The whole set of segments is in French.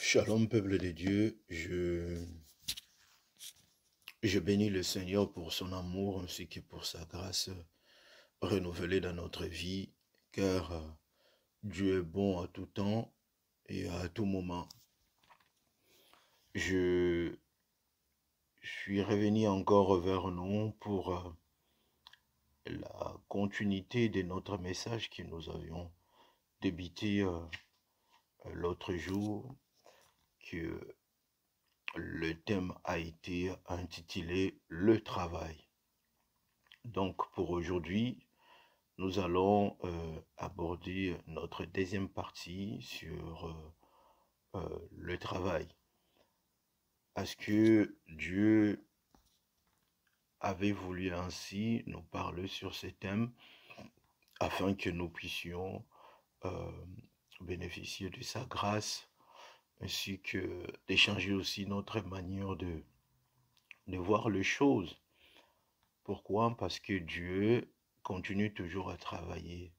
Shalom, peuple de Dieu, je bénis le Seigneur pour son amour ainsi que pour sa grâce renouvelée dans notre vie, car Dieu est bon à tout temps et à tout moment. Je suis revenu encore vers nous pour la continuité de notre message que nous avions débuté l'autre jour, que le thème a été intitulé « Le travail ». Donc pour aujourd'hui, nous allons aborder notre deuxième partie sur le travail. Parce que Dieu avait voulu ainsi nous parler sur ces thèmes afin que nous puissions bénéficier de sa grâce ainsi que d'échanger aussi notre manière de voir les choses. Pourquoi? Parce que Dieu continue toujours à travailler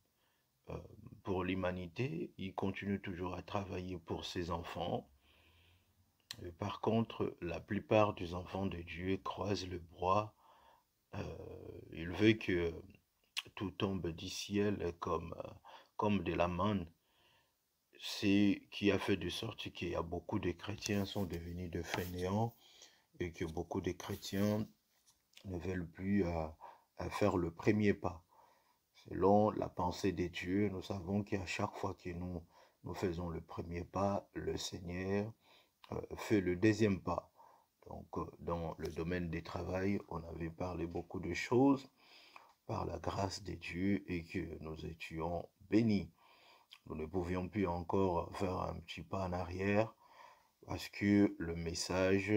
pour l'humanité, il continue toujours à travailler pour ses enfants. Par contre, la plupart des enfants de Dieu croisent le bras. Il veut que tout tombe du ciel comme de la manne. C'est qui a fait de sorte qu'il y a beaucoup de chrétiens sont devenus de fainéants et que beaucoup de chrétiens ne veulent plus à faire le premier pas. Selon la pensée de Dieu, nous savons qu'à chaque fois que nous faisons le premier pas, le Seigneur fait le deuxième pas. Donc, dans le domaine du travail, on avait parlé beaucoup de choses par la grâce de Dieu et que nous étions bénis. Nous ne pouvions plus encore faire un petit pas en arrière parce que le message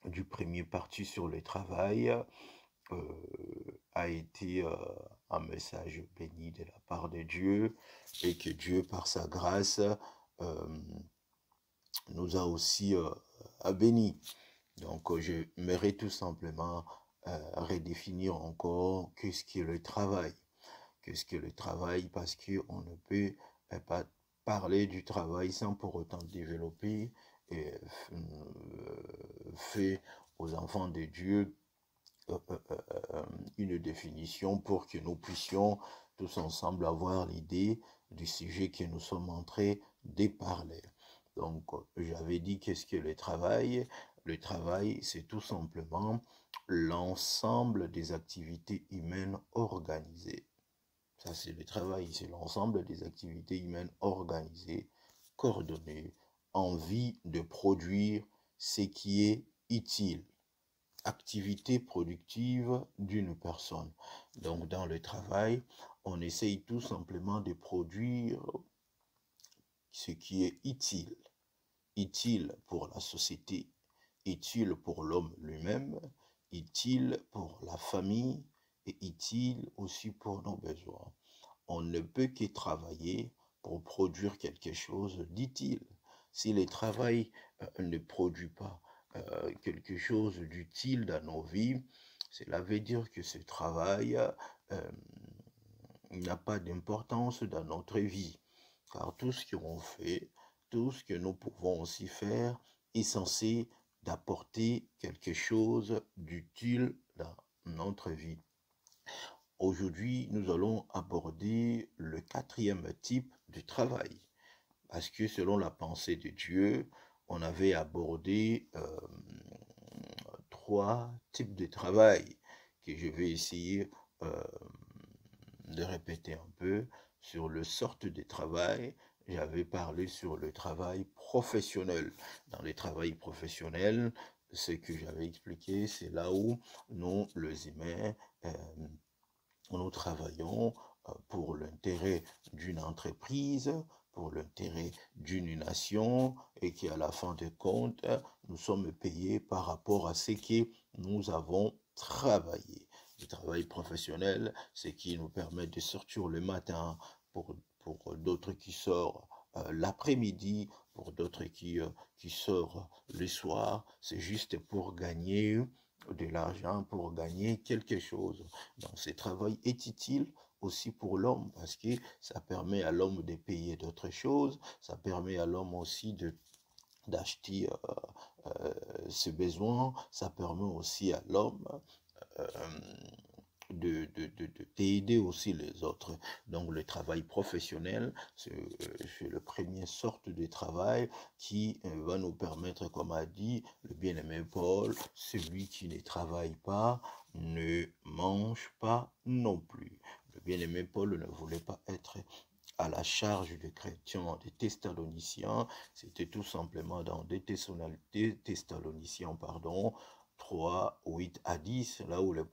du premier parti sur le travail a été un message béni de la part de Dieu et que Dieu, par sa grâce, nous a aussi bénis. Donc, je j'aimerais tout simplement redéfinir encore qu'est-ce qu'est le travail. Qu'est-ce que le travail? Parce qu'on ne peut pas parler du travail sans pour autant développer et faire aux enfants de Dieu une définition pour que nous puissions tous ensemble avoir l'idée du sujet que nous sommes en train de parler. Donc, j'avais dit qu'est-ce que le travail? Le travail, c'est tout simplement l'ensemble des activités humaines organisées. Ça, c'est le travail, c'est l'ensemble des activités humaines organisées, coordonnées, en vue de produire ce qui est utile. Activité productive d'une personne. Donc, dans le travail, on essaye tout simplement de produire ce qui est utile. Utile pour la société, utile pour l'homme lui-même, utile pour la famille et utile aussi pour nos besoins. On ne peut que travailler pour produire quelque chose d'utile. Si le travail ne produit pas quelque chose d'utile dans nos vies, cela veut dire que ce travail n'a pas d'importance dans notre vie. Car tout ce qu'on fait, tout ce que nous pouvons aussi faire est censé d'apporter quelque chose d'utile dans notre vie. Aujourd'hui, nous allons aborder le quatrième type de travail. Parce que selon la pensée de Dieu, on avait abordé trois types de travail que je vais essayer de répéter un peu. Sur le sorte de travail, j'avais parlé sur le travail professionnel. Dans le travail professionnel, ce que j'avais expliqué, c'est là où nous, les humains, nous travaillons pour l'intérêt d'une entreprise, pour l'intérêt d'une nation et qu'à la fin de compte, nous sommes payés par rapport à ce que nous avons travaillé. Le travail professionnel, c'est qui nous permet de sortir le matin, pour d'autres qui sortent l'après-midi, pour d'autres qui sortent le soir, c'est juste pour gagner de l'argent, pour gagner quelque chose. Donc ce travail est utile aussi pour l'homme parce que ça permet à l'homme de payer d'autres choses, ça permet à l'homme aussi de d'acheter ce besoin. Ça permet aussi à l'homme euh, d'aider aussi les autres. Donc le travail professionnel, c'est le premier sorte de travail qui va nous permettre, comme a dit le bien-aimé Paul, celui qui ne travaille pas ne mange pas non plus. Le bien-aimé Paul ne voulait pas être à la charge des chrétiens, des Thessaloniciens. C'était tout simplement dans des Thessaloniciens, pardon, 3, 8 à 10, là où le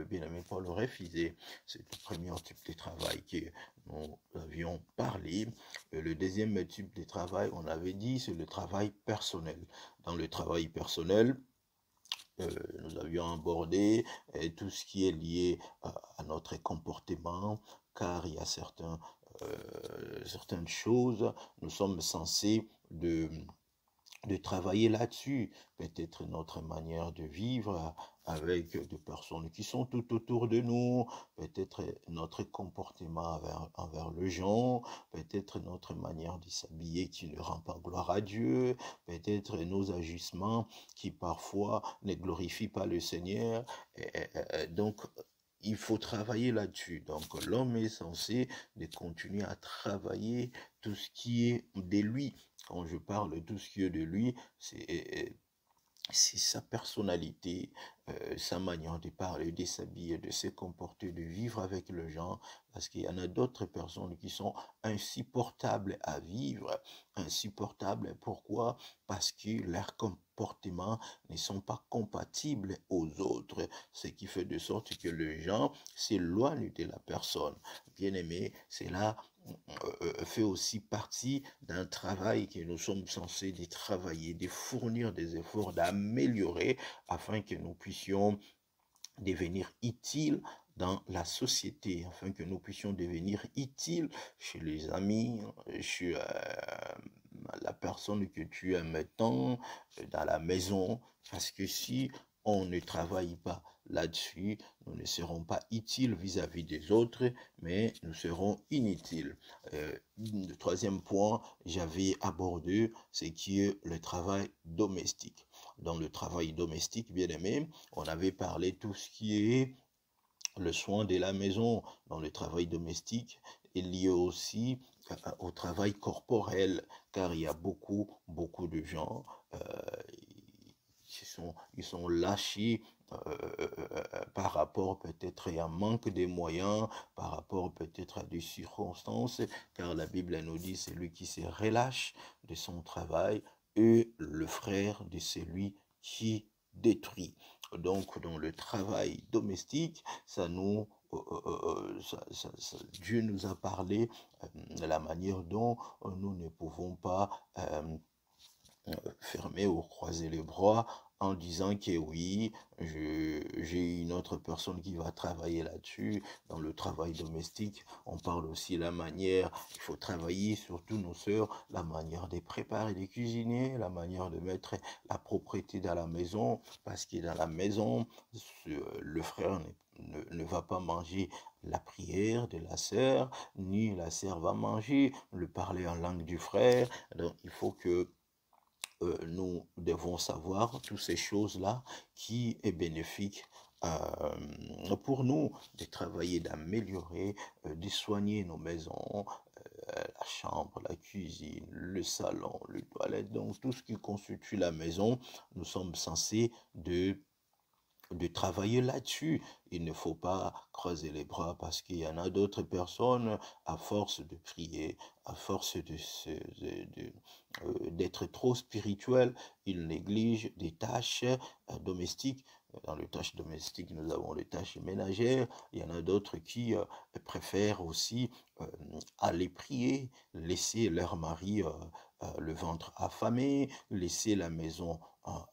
bien-aimé Paul refusait. C'est le premier type de travail que nous avions parlé. Et le deuxième type de travail, on avait dit, c'est le travail personnel. Dans le travail personnel, nous avions abordé tout ce qui est lié à notre comportement, car il y a certaines choses, nous sommes censés de travailler là-dessus, peut-être notre manière de vivre avec des personnes qui sont tout autour de nous, peut-être notre comportement envers le gens, peut-être notre manière de s'habiller qui ne rend pas gloire à Dieu, peut-être nos agissements qui parfois ne glorifient pas le Seigneur. Donc, il faut travailler là-dessus. Donc, l'homme est censé de continuer à travailler tout ce qui est de lui. Quand je parle de tout ce qui est de lui, c'est sa personnalité, sa manière de parler, de s'habiller, de se comporter, de vivre avec les gens, parce qu'il y en a d'autres personnes qui sont insupportables à vivre, insupportables. Pourquoi? Parce que leurs comportements ne sont pas compatibles aux autres, ce qui fait de sorte que les gens s'éloignent de la personne. Bien aimé, c'est là fait aussi partie d'un travail que nous sommes censés de travailler, de fournir des efforts, d'améliorer afin que nous puissions devenir utiles dans la société, afin que nous puissions devenir utiles chez les amis, chez la personne que tu aimes tant, dans la maison, parce que si on ne travaille pas là-dessus, nous ne serons pas utiles vis-à-vis des autres, mais nous serons inutiles. Le troisième point, j'avais abordé, c'est qui est le travail domestique. Dans le travail domestique, bien aimé, on avait parlé tout ce qui est le soin de la maison. Dans le travail domestique, il y a aussi au travail corporel, car il y a beaucoup de gens ils sont lâchés par rapport peut-être à un manque de moyens, par rapport peut-être à des circonstances, car la Bible nous dit c'est lui qui se relâche de son travail et le frère de celui qui détruit. Donc dans le travail domestique, Dieu nous a parlé de la manière dont nous ne pouvons pas fermer ou croiser les bras en disant que oui, j'ai une autre personne qui va travailler là-dessus. Dans le travail domestique, on parle aussi de la manière, il faut travailler, surtout nos sœurs, la manière de préparer, de cuisiner, la manière de mettre la propreté dans la maison, parce que dans la maison, le frère ne va pas manger la prière de la sœur, ni la sœur va manger, le parler en langue du frère. Donc, il faut que nous devons savoir toutes ces choses-là qui est bénéfique pour nous de travailler, d'améliorer, de soigner nos maisons, la chambre, la cuisine, le salon, le toilette, donc tout ce qui constitue la maison, nous sommes censés de travailler là-dessus. Il ne faut pas croiser les bras parce qu'il y en a d'autres personnes, à force de prier, à force d'être trop spirituel, ils négligent des tâches domestiques. Dans les tâches domestiques, nous avons les tâches ménagères. Il y en a d'autres qui préfèrent aussi aller prier, laisser leur mari le ventre affamé, laisser la maison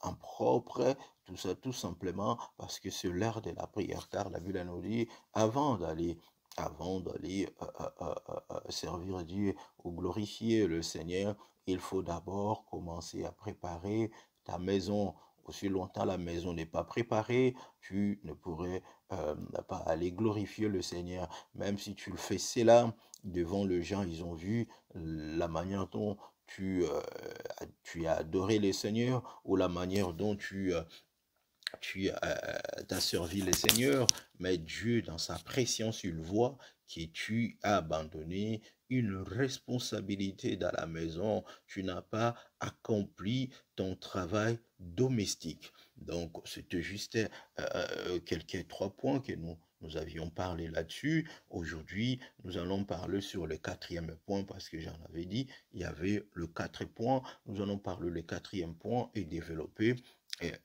impropre, tout ça tout simplement parce que c'est l'heure de la prière, car la Bible nous dit, avant d'aller servir Dieu ou glorifier le Seigneur, il faut d'abord commencer à préparer ta maison. Aussi longtemps la maison n'est pas préparée, tu ne pourrais pas aller glorifier le Seigneur. Même si tu le fais cela devant les gens, ils ont vu la manière dont tu as adoré les seigneurs, ou la manière dont t'as servi les seigneurs, mais Dieu, dans sa préscience, il voit que tu as abandonné une responsabilité dans la maison. Tu n'as pas accompli ton travail domestique. Donc, c'était juste quelques 3 points que nous avions parlé là-dessus. Aujourd'hui, nous allons parler sur le 4e point parce que j'en avais dit, il y avait le 4 points. Nous allons parler le 4e point et développer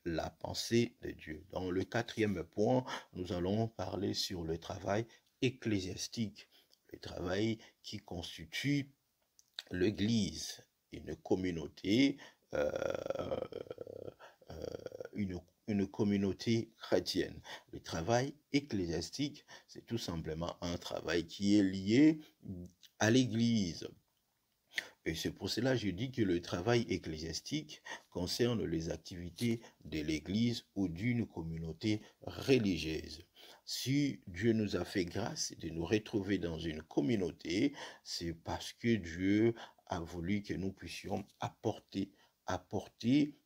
la pensée de Dieu. Dans le 4e point, nous allons parler sur le travail ecclésiastique, le travail qui constitue l'Église, une communauté, euh, euh, une communauté chrétienne. Le travail ecclésiastique, c'est tout simplement un travail qui est lié à l'Église. Et c'est pour cela que je dis que le travail ecclésiastique concerne les activités de l'Église ou d'une communauté religieuse. Si Dieu nous a fait grâce de nous retrouver dans une communauté, c'est parce que Dieu a voulu que nous puissions apporter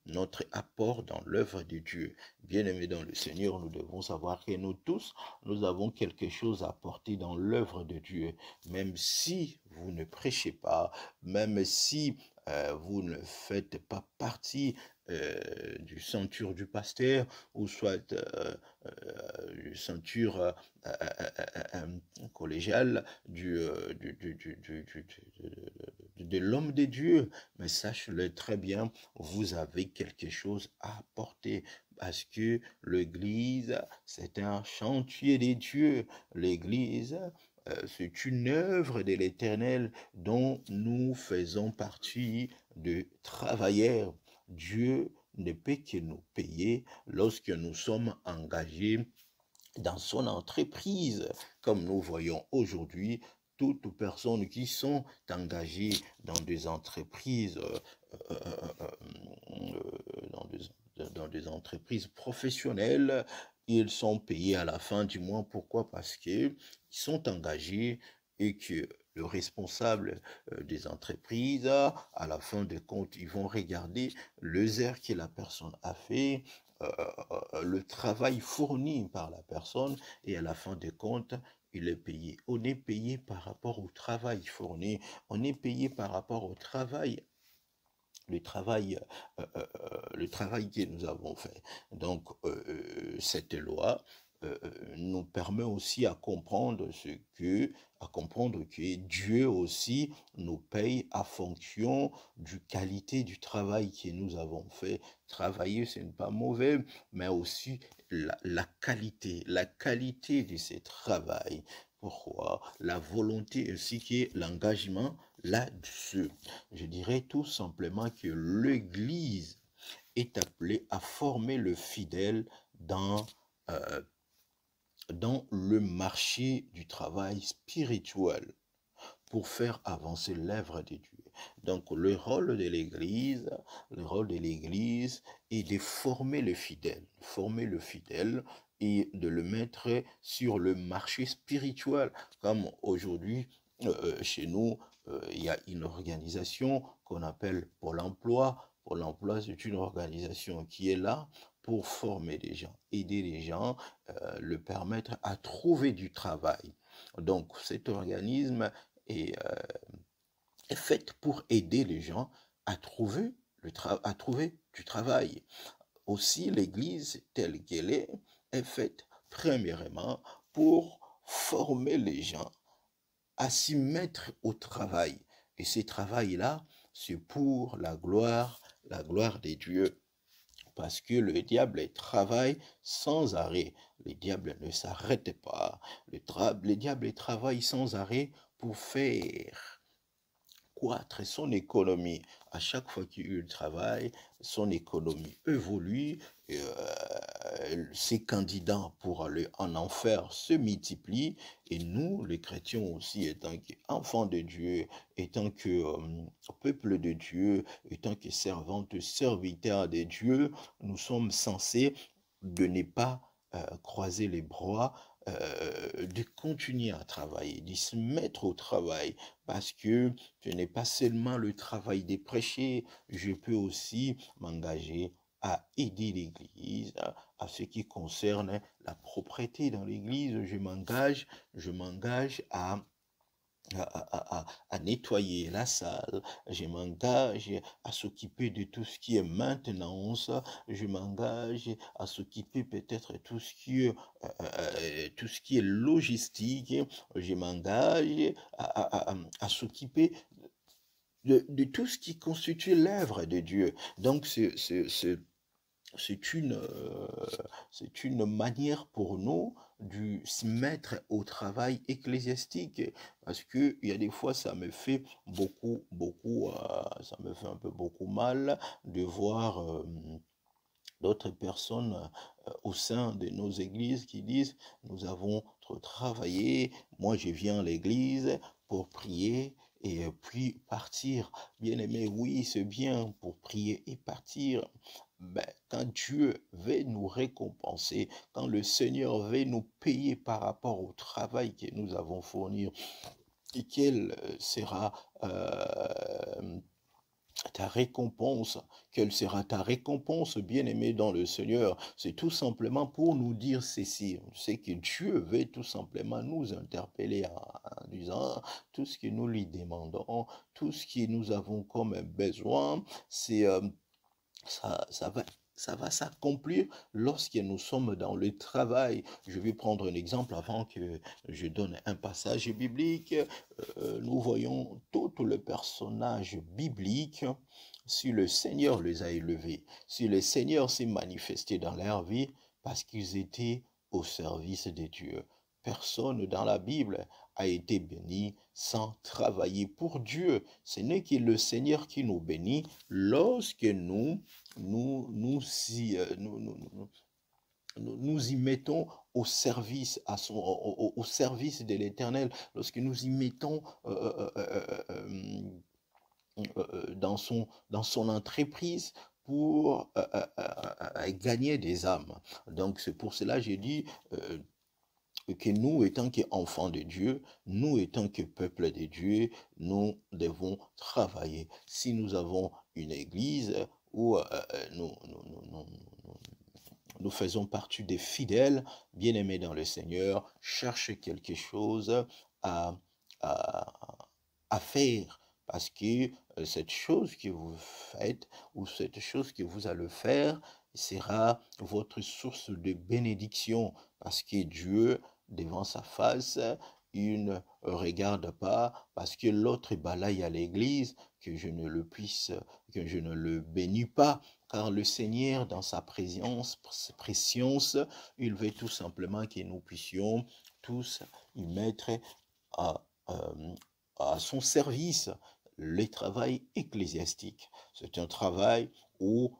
notre apport dans l'œuvre de Dieu. Bien-aimés dans le Seigneur, nous devons savoir que nous tous, nous avons quelque chose à apporter dans l'œuvre de Dieu. Même si vous ne prêchez pas, même si vous ne faites pas partie du ceinture du pasteur, ou soit du ceinture collégiale de l'homme de Dieu, mais sache-le très bien, vous avez quelque chose à apporter, parce que l'Église, c'est un chantier de Dieu. L'Église, c'est une œuvre de l'Éternel dont nous faisons partie de travailleurs. Dieu ne peut que nous payer lorsque nous sommes engagés dans son entreprise, comme nous voyons aujourd'hui. Toutes personnes qui sont engagées dans des entreprises, dans des entreprises professionnelles, ils sont payés à la fin du mois. Pourquoi? Parce qu'ils sont engagés et que le responsable des entreprises, à la fin des comptes, ils vont regarder les heures que la personne a fait, le travail fourni par la personne, et à la fin des comptes, il est payé. On est payé par rapport au travail fourni, on est payé par rapport au travail le travail, le travail que nous avons fait. Donc, cette loi nous permet aussi à comprendre que Dieu aussi nous paye à fonction du qualité du travail que nous avons fait. Travailler, ce n'est pas mauvais, mais aussi la qualité de ce travail. Pourquoi? La volonté ainsi que l'engagement là-dessus. Je dirais tout simplement que l'Église est appelée à former le fidèle euh, dans le marché du travail spirituel pour faire avancer l'œuvre de Dieu. Donc le rôle de l'Église est de former le fidèle et de le mettre sur le marché spirituel. Comme aujourd'hui, chez nous, il y a une organisation qu'on appelle Pôle emploi. Pôle emploi, c'est une organisation qui est là pour former les gens, aider les gens, le permettre à trouver du travail. Donc cet organisme est faite pour aider les gens à trouver, à trouver du travail. Aussi, l'Église telle qu'elle est faite premièrement pour former les gens à s'y mettre au travail. Et ce travail-là, c'est pour la gloire de Dieu. Parce que le diable travaille sans arrêt. Le diable ne s'arrête pas. Le diable travaille sans arrêt pour faire croître son économie. À chaque fois qu'il travaille, son économie évolue, ses candidats pour aller en enfer se multiplient, et nous, les chrétiens aussi, étant qu'enfants de Dieu, étant que peuple de Dieu, étant que servantes, serviteurs de Dieu, nous sommes censés de ne pas croiser les bras, de continuer à travailler, de se mettre au travail, parce que ce n'est pas seulement le travail de prêcher, je peux aussi m'engager à aider l'Église, à ce qui concerne la propreté dans l'Église. Je m'engage à nettoyer la salle, je m'engage à s'occuper de tout ce qui est maintenance, je m'engage à s'occuper peut-être tout ce qui est logistique, je m'engage à s'occuper de tout ce qui constitue l'œuvre de Dieu. Donc, c'est c'est une manière pour nous de se mettre au travail ecclésiastique, parce que il y a des fois ça me fait ça me fait un peu beaucoup mal de voir d'autres personnes au sein de nos églises qui disent nous avons trop travaillé, moi je viens à l'église pour prier et puis partir. Bien aimé, oui, c'est bien pour prier et partir. Ben, quand Dieu veut nous récompenser, quand le Seigneur veut nous payer par rapport au travail que nous avons fourni, et quelle sera ta récompense, quelle sera ta récompense, bien-aimé dans le Seigneur? C'est tout simplement pour nous dire ceci. C'est que Dieu veut tout simplement nous interpeller en disant tout ce que nous lui demandons, tout ce que nous avons comme besoin, c'est ça va. Ça va s'accomplir lorsque nous sommes dans le travail. Je vais prendre un exemple avant que je donne un passage biblique. Nous voyons tous les personnages bibliques, si le Seigneur les a élevés, si le Seigneur s'est manifesté dans leur vie, parce qu'ils étaient au service de Dieu. Personne dans la Bible a été béni sans travailler pour Dieu. Ce n'est que le Seigneur qui nous bénit lorsque nous y mettons au service, au service de l'Éternel, lorsque nous y mettons dans son entreprise pour gagner des âmes. Donc c'est pour cela que j'ai dit que nous, étant qu'enfants de Dieu, nous, étant que peuple de Dieu, nous devons travailler. Si nous avons une église où nous faisons partie des fidèles, bien-aimés dans le Seigneur, cherchez quelque chose à, à, à faire. Parce que cette chose que vous faites ou cette chose que vous allez faire sera votre source de bénédiction. Parce que Dieu, devant sa face, il ne regarde pas parce que l'autre balaye à l'église que je ne le puisse, que je ne le bénis pas. Car le Seigneur, dans sa présence, il veut tout simplement que nous puissions tous y mettre à, à son service le travail ecclésiastique. C'est un travail où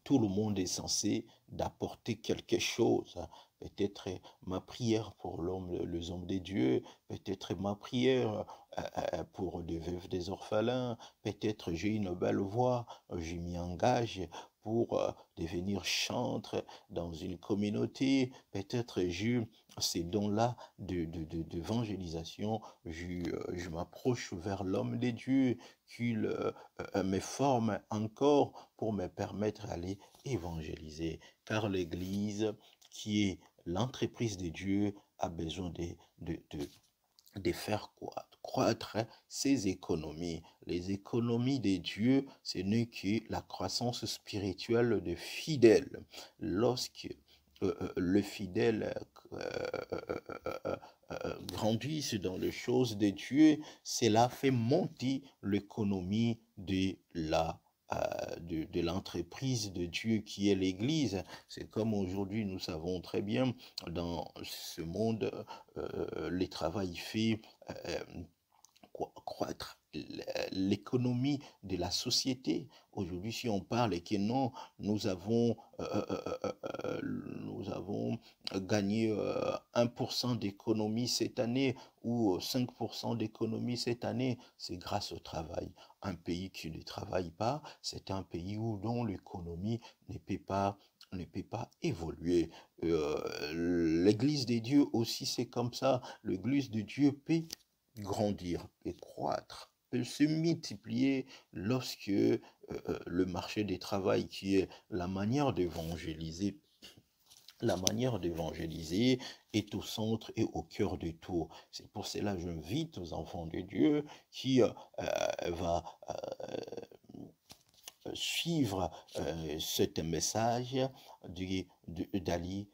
tout le monde est censé d'apporter quelque chose. Peut-être ma prière pour les hommes de Dieu, peut-être ma prière pour des veuves, des orphelins, peut-être j'ai une belle voix, je m'y engage pour devenir chantre dans une communauté, peut-être j'ai ces dons-là d'évangélisation, je m'approche vers l'homme de Dieu, qu'il me forme encore pour me permettre d'aller évangéliser. Car l'Église, qui est l'entreprise de Dieu, a besoin de faire croître ses économies. Les économies de Dieu, ce n'est que la croissance spirituelle de fidèles. Lorsque le fidèle grandissent dans les choses de Dieu, cela fait monter l'économie de l'entreprise de Dieu qui est l'Église. C'est comme aujourd'hui, nous savons très bien, dans ce monde, le travail fait croître l'économie de la société. Aujourd'hui, si on parle et que non, nous avons, nous avons gagné 1% d'économie cette année ou 5% d'économie cette année, c'est grâce au travail. Un pays qui ne travaille pas, c'est un pays où dont l'économie ne peut pas évoluer. L'église de Dieu aussi, c'est comme ça. L'église de Dieu peut grandir, peut croître, peut se multiplier lorsque le marché du travail, qui est la manière d'évangéliser, est au centre et au cœur de tout. C'est pour cela que j'invite aux enfants de Dieu qui va suivre ce message d'aller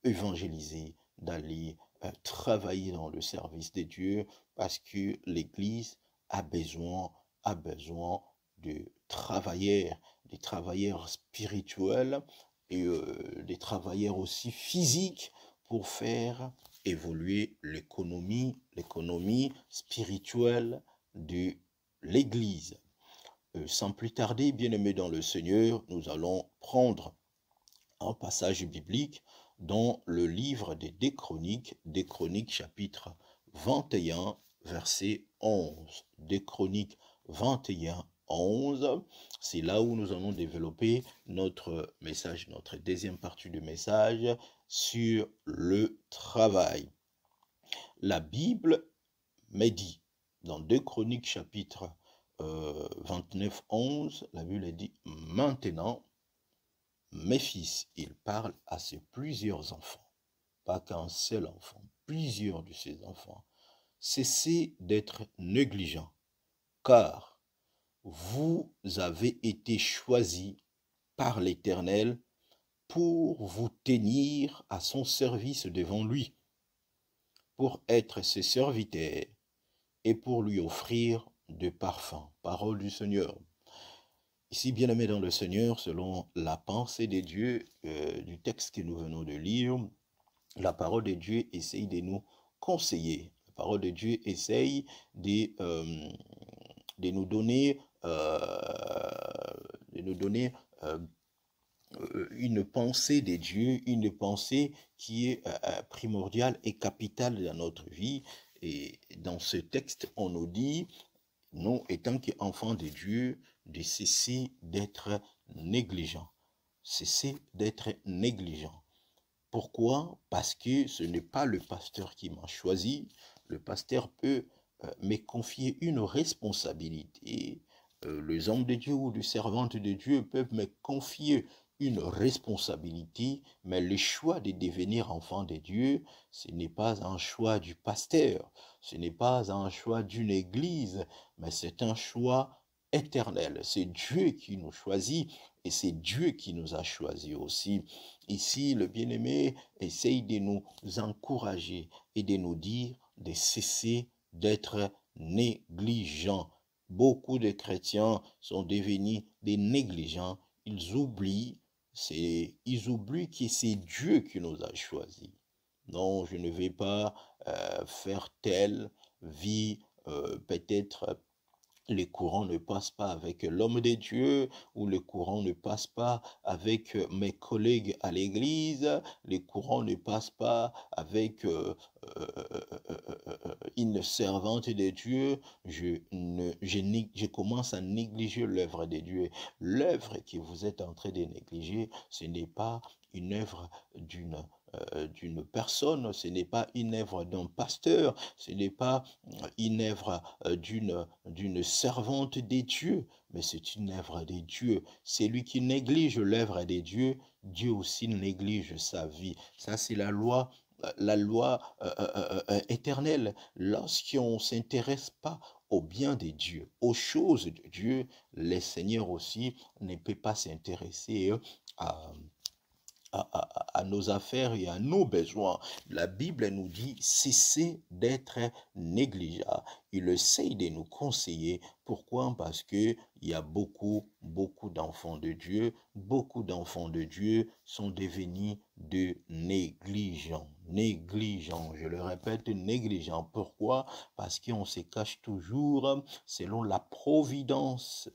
évangéliser, d'aller travailler dans le service de Dieu, parce que l'Église a besoin de des travailleurs spirituels et des travailleurs aussi physiques pour faire évoluer l'économie spirituelle de l'Église. Sans plus tarder, bien-aimés dans le Seigneur, nous allons prendre un passage biblique dans le livre des Chroniques chapitre 21, verset 11. Des Chroniques 21, 11. C'est là où nous allons développer notre message, notre deuxième partie du message sur le travail. La Bible me dit, dans 2 Chroniques chapitre 29, 11, la Bible dit « Maintenant, mes fils », il parle à ses plusieurs enfants, pas qu'un seul enfant, plusieurs de ses enfants, « cessez d'être négligents, car vous avez été choisis par l'Éternel pour vous tenir à son service devant lui, pour être ses serviteurs et pour lui offrir de parfums. » Parole du Seigneur. Ici, bien-aimés dans le Seigneur, selon la pensée de Dieu, du texte que nous venons de lire, la parole de Dieu essaye de nous conseiller. La parole de Dieu essaye de nous donner, une pensée de Dieu, une pensée qui est primordiale et capitale dans notre vie. Et dans ce texte, on nous dit, nous, étant qu'enfants de Dieu, de cesser d'être négligents. Cesser d'être négligents. Pourquoi? Parce que ce n'est pas le pasteur qui m'a choisi. Le pasteur peut me confier une responsabilité. Les hommes de Dieu ou les servantes de Dieu peuvent me confier une responsabilité, mais le choix de devenir enfant de Dieu, ce n'est pas un choix du pasteur, ce n'est pas un choix d'une église, mais c'est un choix éternel. C'est Dieu qui nous choisit et c'est Dieu qui nous a choisis aussi. Ici, le bien-aimé essaye de nous encourager et de nous dire de cesser d'être négligents. Beaucoup de chrétiens sont devenus des négligents. Ils oublient que c'est Dieu qui nous a choisis. Non, je ne vais pas faire telle vie, peut-être les courants ne passent pas avec l'homme de Dieu, ou les courants ne passent pas avec mes collègues à l'église, les courants ne passent pas avec une servante de Dieu. Je commence à négliger l'œuvre de Dieu. L'œuvre que vous êtes en train de négliger, ce n'est pas une œuvre d'une personne, ce n'est pas une œuvre d'un pasteur, ce n'est pas une œuvre d'une servante des dieux, mais c'est une œuvre des dieux. Celui qui néglige l'œuvre des dieux, Dieu aussi néglige sa vie. Ça, c'est la loi éternelle. Lorsqu'on ne s'intéresse pas au bien de Dieu, aux choses de Dieu, le Seigneur aussi ne peut pas s'intéresser à nos affaires et à nos besoins. La Bible nous dit, cessez d'être négligents. Il essaye de nous conseiller. Pourquoi? Parce que il y a beaucoup d'enfants de Dieu. Beaucoup d'enfants de Dieu sont devenus de négligents. négligents. Je le répète, négligents. Pourquoi? Parce qu'on se cache toujours selon la providence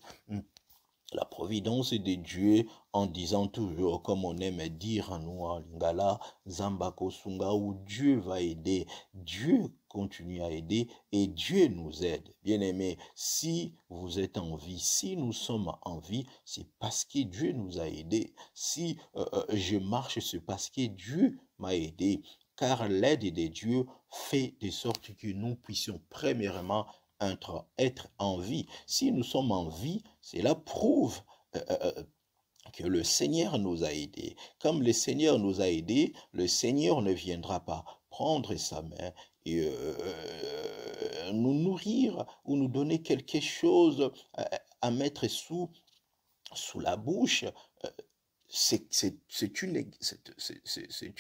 de Dieu, en disant toujours, comme on aime dire en nous en lingala, Zambako Sunga, où Dieu va aider, Dieu continue à aider et Dieu nous aide. Bien-aimés, si vous êtes en vie, si nous sommes en vie, c'est parce que Dieu nous a aidés. Si je marche, c'est parce que Dieu m'a aidé. Car l'aide de Dieu fait de sorte que nous puissions premièrement être en vie. Si nous sommes en vie, cela prouve que le Seigneur nous a aidés. Comme le Seigneur nous a aidés, le Seigneur ne viendra pas prendre sa main et nous nourrir ou nous donner quelque chose à mettre sous la bouche. C'est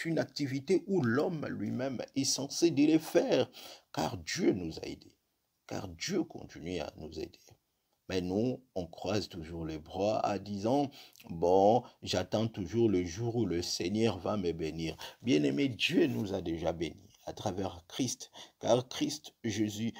une activité où l'homme lui-même est censé de le faire, car Dieu nous a aidés, car Dieu continue à nous aider. Mais nous, on croise toujours les bras en disant, bon, j'attends toujours le jour où le Seigneur va me bénir. Bien-aimé, Dieu nous a déjà bénis à travers Christ, car Christ Jésus,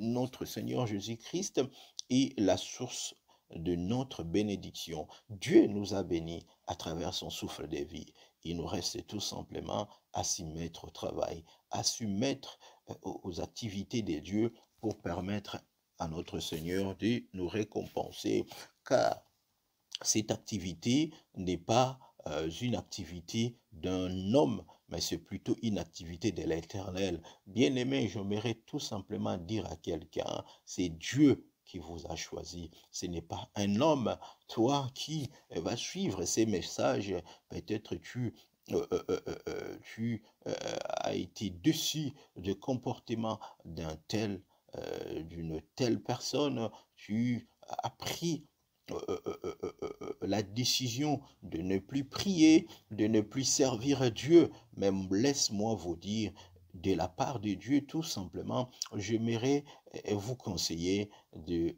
notre Seigneur Jésus-Christ est la source de notre bénédiction. Dieu nous a bénis à travers son souffle de vie. Il nous reste tout simplement à s'y mettre au travail, à s'y mettre aux activités de Dieu pour permettre à notre Seigneur de nous récompenser, car cette activité n'est pas une activité d'un homme, mais c'est plutôt une activité de l'Éternel. Bien-aimé, j'aimerais tout simplement dire à quelqu'un, c'est Dieu qui vous a choisi. Ce n'est pas un homme, toi qui vas suivre ces messages, peut-être tu as été déçu du comportement d'une telle personne, tu as pris la décision de ne plus prier, de ne plus servir Dieu. Mais laisse-moi vous dire, de la part de Dieu, tout simplement, j'aimerais vous conseiller de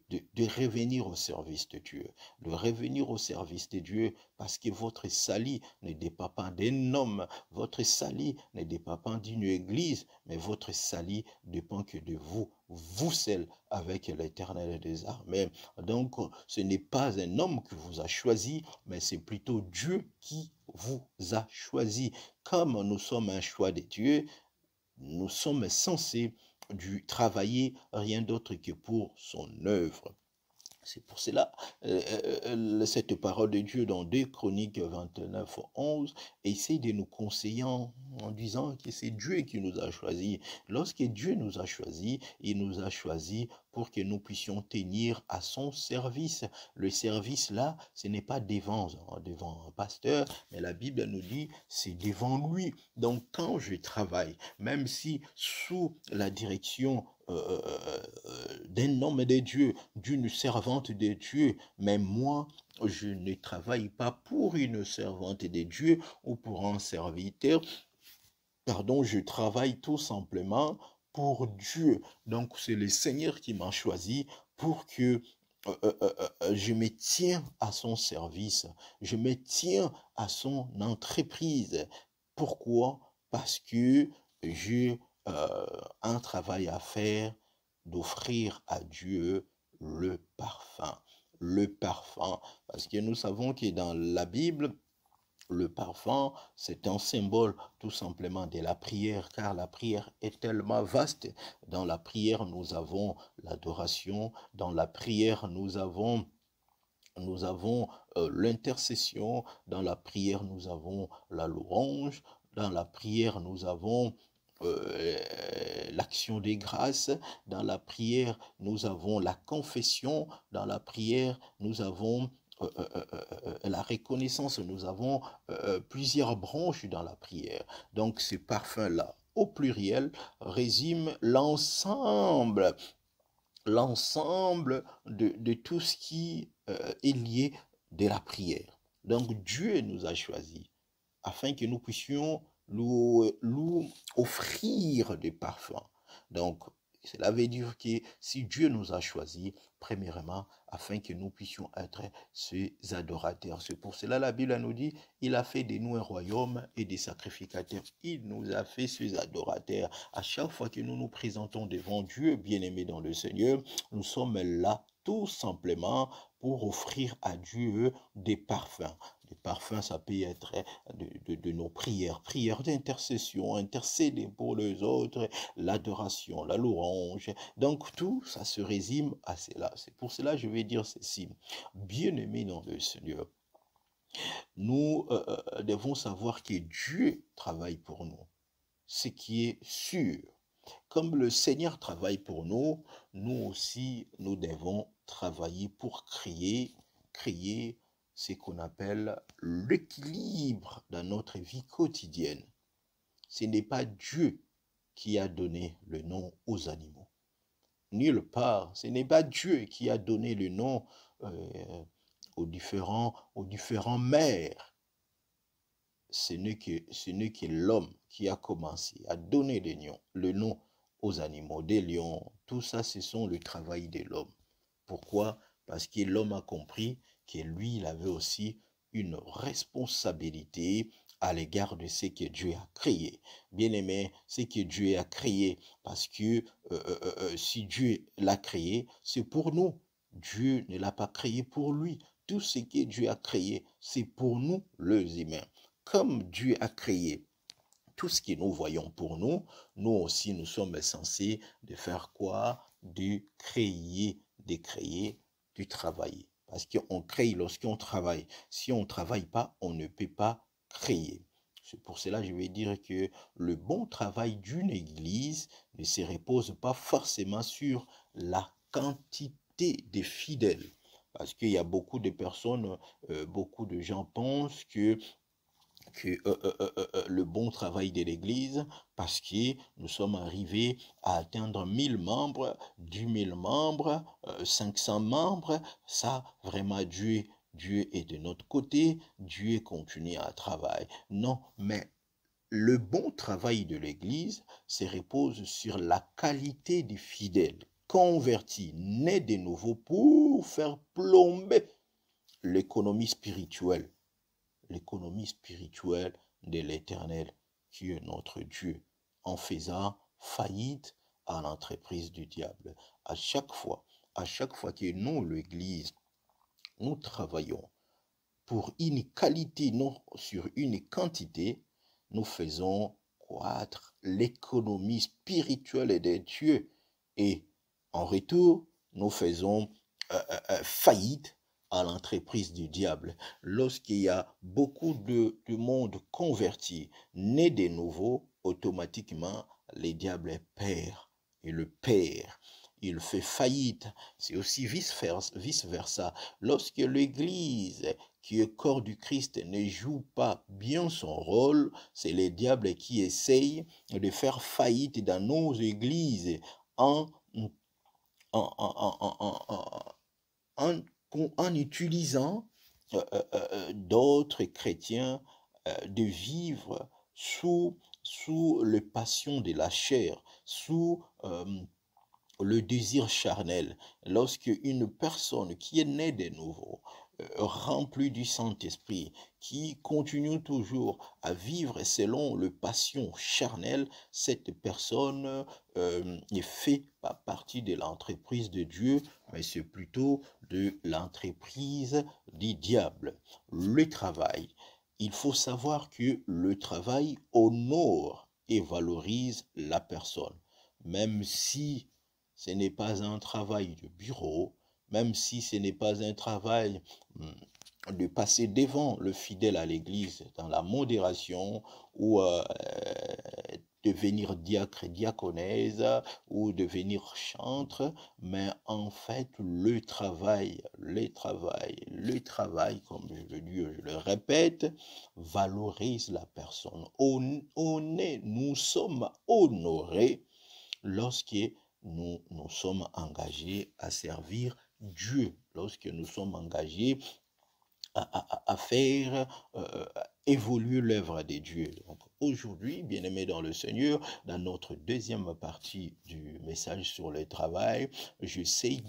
revenir au service de Dieu, de revenir au service de Dieu, parce que votre salut ne dépend pas d'un homme, votre salut ne dépend pas d'une église, mais votre salut dépend que de vous, vous seul, avec l'Éternel des armées. Donc, ce n'est pas un homme qui vous a choisi, mais c'est plutôt Dieu qui vous a choisi. Comme nous sommes un choix de Dieu, nous sommes censés travailler rien d'autre que pour son œuvre. C'est pour cela, cette parole de Dieu dans 2 Chroniques 29, 11, essaie de nous conseiller en disant que c'est Dieu qui nous a choisis. Lorsque Dieu nous a choisis, il nous a choisis pour que nous puissions tenir à son service. Le service là, ce n'est pas devant un pasteur, mais la Bible nous dit c'est devant lui. Donc quand je travaille, même si sous la direction d'un homme de Dieu, d'une servante de Dieu, mais moi, je ne travaille pas pour une servante de Dieu ou pour un serviteur, pardon, je travaille tout simplement pour Dieu. Donc c'est le Seigneur qui m'a choisi pour que je me tiens à son service, je me tiens à son entreprise. Pourquoi? Parce que j'ai un travail à faire d'offrir à Dieu le parfum. Le parfum, parce que nous savons que dans la Bible, le parfum, c'est un symbole tout simplement de la prière, car la prière est tellement vaste. Dans la prière, nous avons l'adoration. Dans la prière, nous avons l'intercession. Dans la prière, nous avons la louange. Dans la prière, nous avons l'action des grâces. Dans la prière, nous avons la confession. Dans la prière, nous avons la reconnaissance. Nous avons plusieurs branches dans la prière. Donc, ce parfum-là, au pluriel, résume l'ensemble de tout ce qui est lié de la prière. Donc Dieu nous a choisis afin que nous puissions lui offrir des parfums. Donc Cela veut dire que si Dieu nous a choisis, premièrement, afin que nous puissions être ses adorateurs. C'est pour cela la Bible nous dit, il a fait de nous un royaume et des sacrificateurs. Il nous a fait ses adorateurs. À chaque fois que nous nous présentons devant Dieu, bien-aimé dans le Seigneur, nous sommes là tout simplement pour offrir à Dieu des parfums. Des parfums, ça peut être de nos prières, prières d'intercession, intercéder pour les autres, l'adoration, la louange. Donc tout ça se résume à cela. C'est pour cela que je vais dire ceci. Bien-aimés dans le Seigneur, nous devons savoir que Dieu travaille pour nous, ce qui est sûr. Comme le Seigneur travaille pour nous, nous aussi, nous devons travailler pour créer ce qu'on appelle l'équilibre dans notre vie quotidienne. Ce n'est pas Dieu qui a donné le nom aux animaux. Nulle part. Ce n'est pas Dieu qui a donné le nom aux différents mères. Ce n'est que l'homme qui a commencé à donner le nom aux animaux, des lions. Tout ça, ce sont le travail de l'homme. Pourquoi? Parce que l'homme a compris que lui, il avait aussi une responsabilité à l'égard de ce que Dieu a créé. Bien aimé, ce que Dieu a créé, parce que si Dieu l'a créé, c'est pour nous. Dieu ne l'a pas créé pour lui. Tout ce que Dieu a créé, c'est pour nous, les humains. Comme Dieu a créé tout ce que nous voyons pour nous, nous aussi, nous sommes censés de faire quoi? De créer, du travail. Parce qu'on crée lorsqu'on travaille. Si on ne travaille pas, on ne peut pas créer. C'est pour cela que je vais dire que le bon travail d'une église ne se repose pas forcément sur la quantité des fidèles. Parce qu'il y a beaucoup de personnes, beaucoup de gens pensent que le bon travail de l'Église, parce que nous sommes arrivés à atteindre 1000 membres, 10 000 membres, 500 membres. Ça, vraiment, Dieu est de notre côté, Dieu continue à travailler. Non, mais le bon travail de l'Église se repose sur la qualité des fidèles, convertis, nés de nouveau pour faire plomber l'économie spirituelle de l'Éternel, qui est notre Dieu, en faisant faillite à l'entreprise du diable. À chaque fois que nous, l'Église, nous travaillons pour une qualité, non sur une quantité, nous faisons croître l'économie spirituelle de Dieu. Et en retour, nous faisons faillite à l'entreprise du diable. Lorsqu'il y a beaucoup de monde converti, né de nouveau, automatiquement, le diable perd. Et le perd. Il fait faillite. C'est aussi vice-versa. Lorsque l'Église, qui est corps du Christ, ne joue pas bien son rôle, c'est le diable qui essaye de faire faillite dans nos églises en utilisant d'autres chrétiens de vivre sous les passions de la chair, sous le désir charnel. Lorsque une personne qui est née de nouveau, remplie du Saint-Esprit, qui continue toujours à vivre selon le passion charnelle, cette personne ne fait pas partie de l'entreprise de Dieu, mais c'est plutôt de l'entreprise du diable. Le travail. Il faut savoir que le travail honore et valorise la personne, même si ce n'est pas un travail de bureau, même si ce n'est pas un travail de passer devant le fidèle à l'église dans la modération ou devenir diacre, diaconèse ou devenir chantre, mais en fait le travail, comme je le dis, je le répète, valorise la personne. Nous sommes honorés lorsque nous sommes engagés à servir Dieu, lorsque nous sommes engagés à faire évoluer l'œuvre de Dieu. Donc, aujourd'hui, bien-aimés dans le Seigneur, dans notre deuxième partie du message sur le travail, j'essaie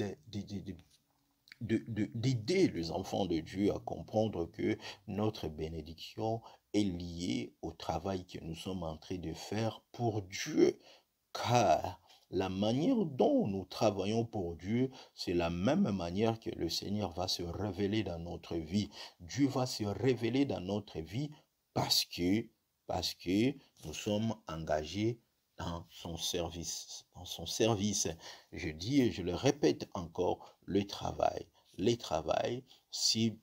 d'aider les enfants de Dieu à comprendre que notre bénédiction est liée au travail que nous sommes en train de faire pour Dieu. Car la manière dont nous travaillons pour Dieu, c'est la même manière que le Seigneur va se révéler dans notre vie. Dieu va se révéler dans notre vie parce que, parce que nous sommes engagés dans son service. Dans son service. Je dis et je le répète encore, le travail. Le travail, c'est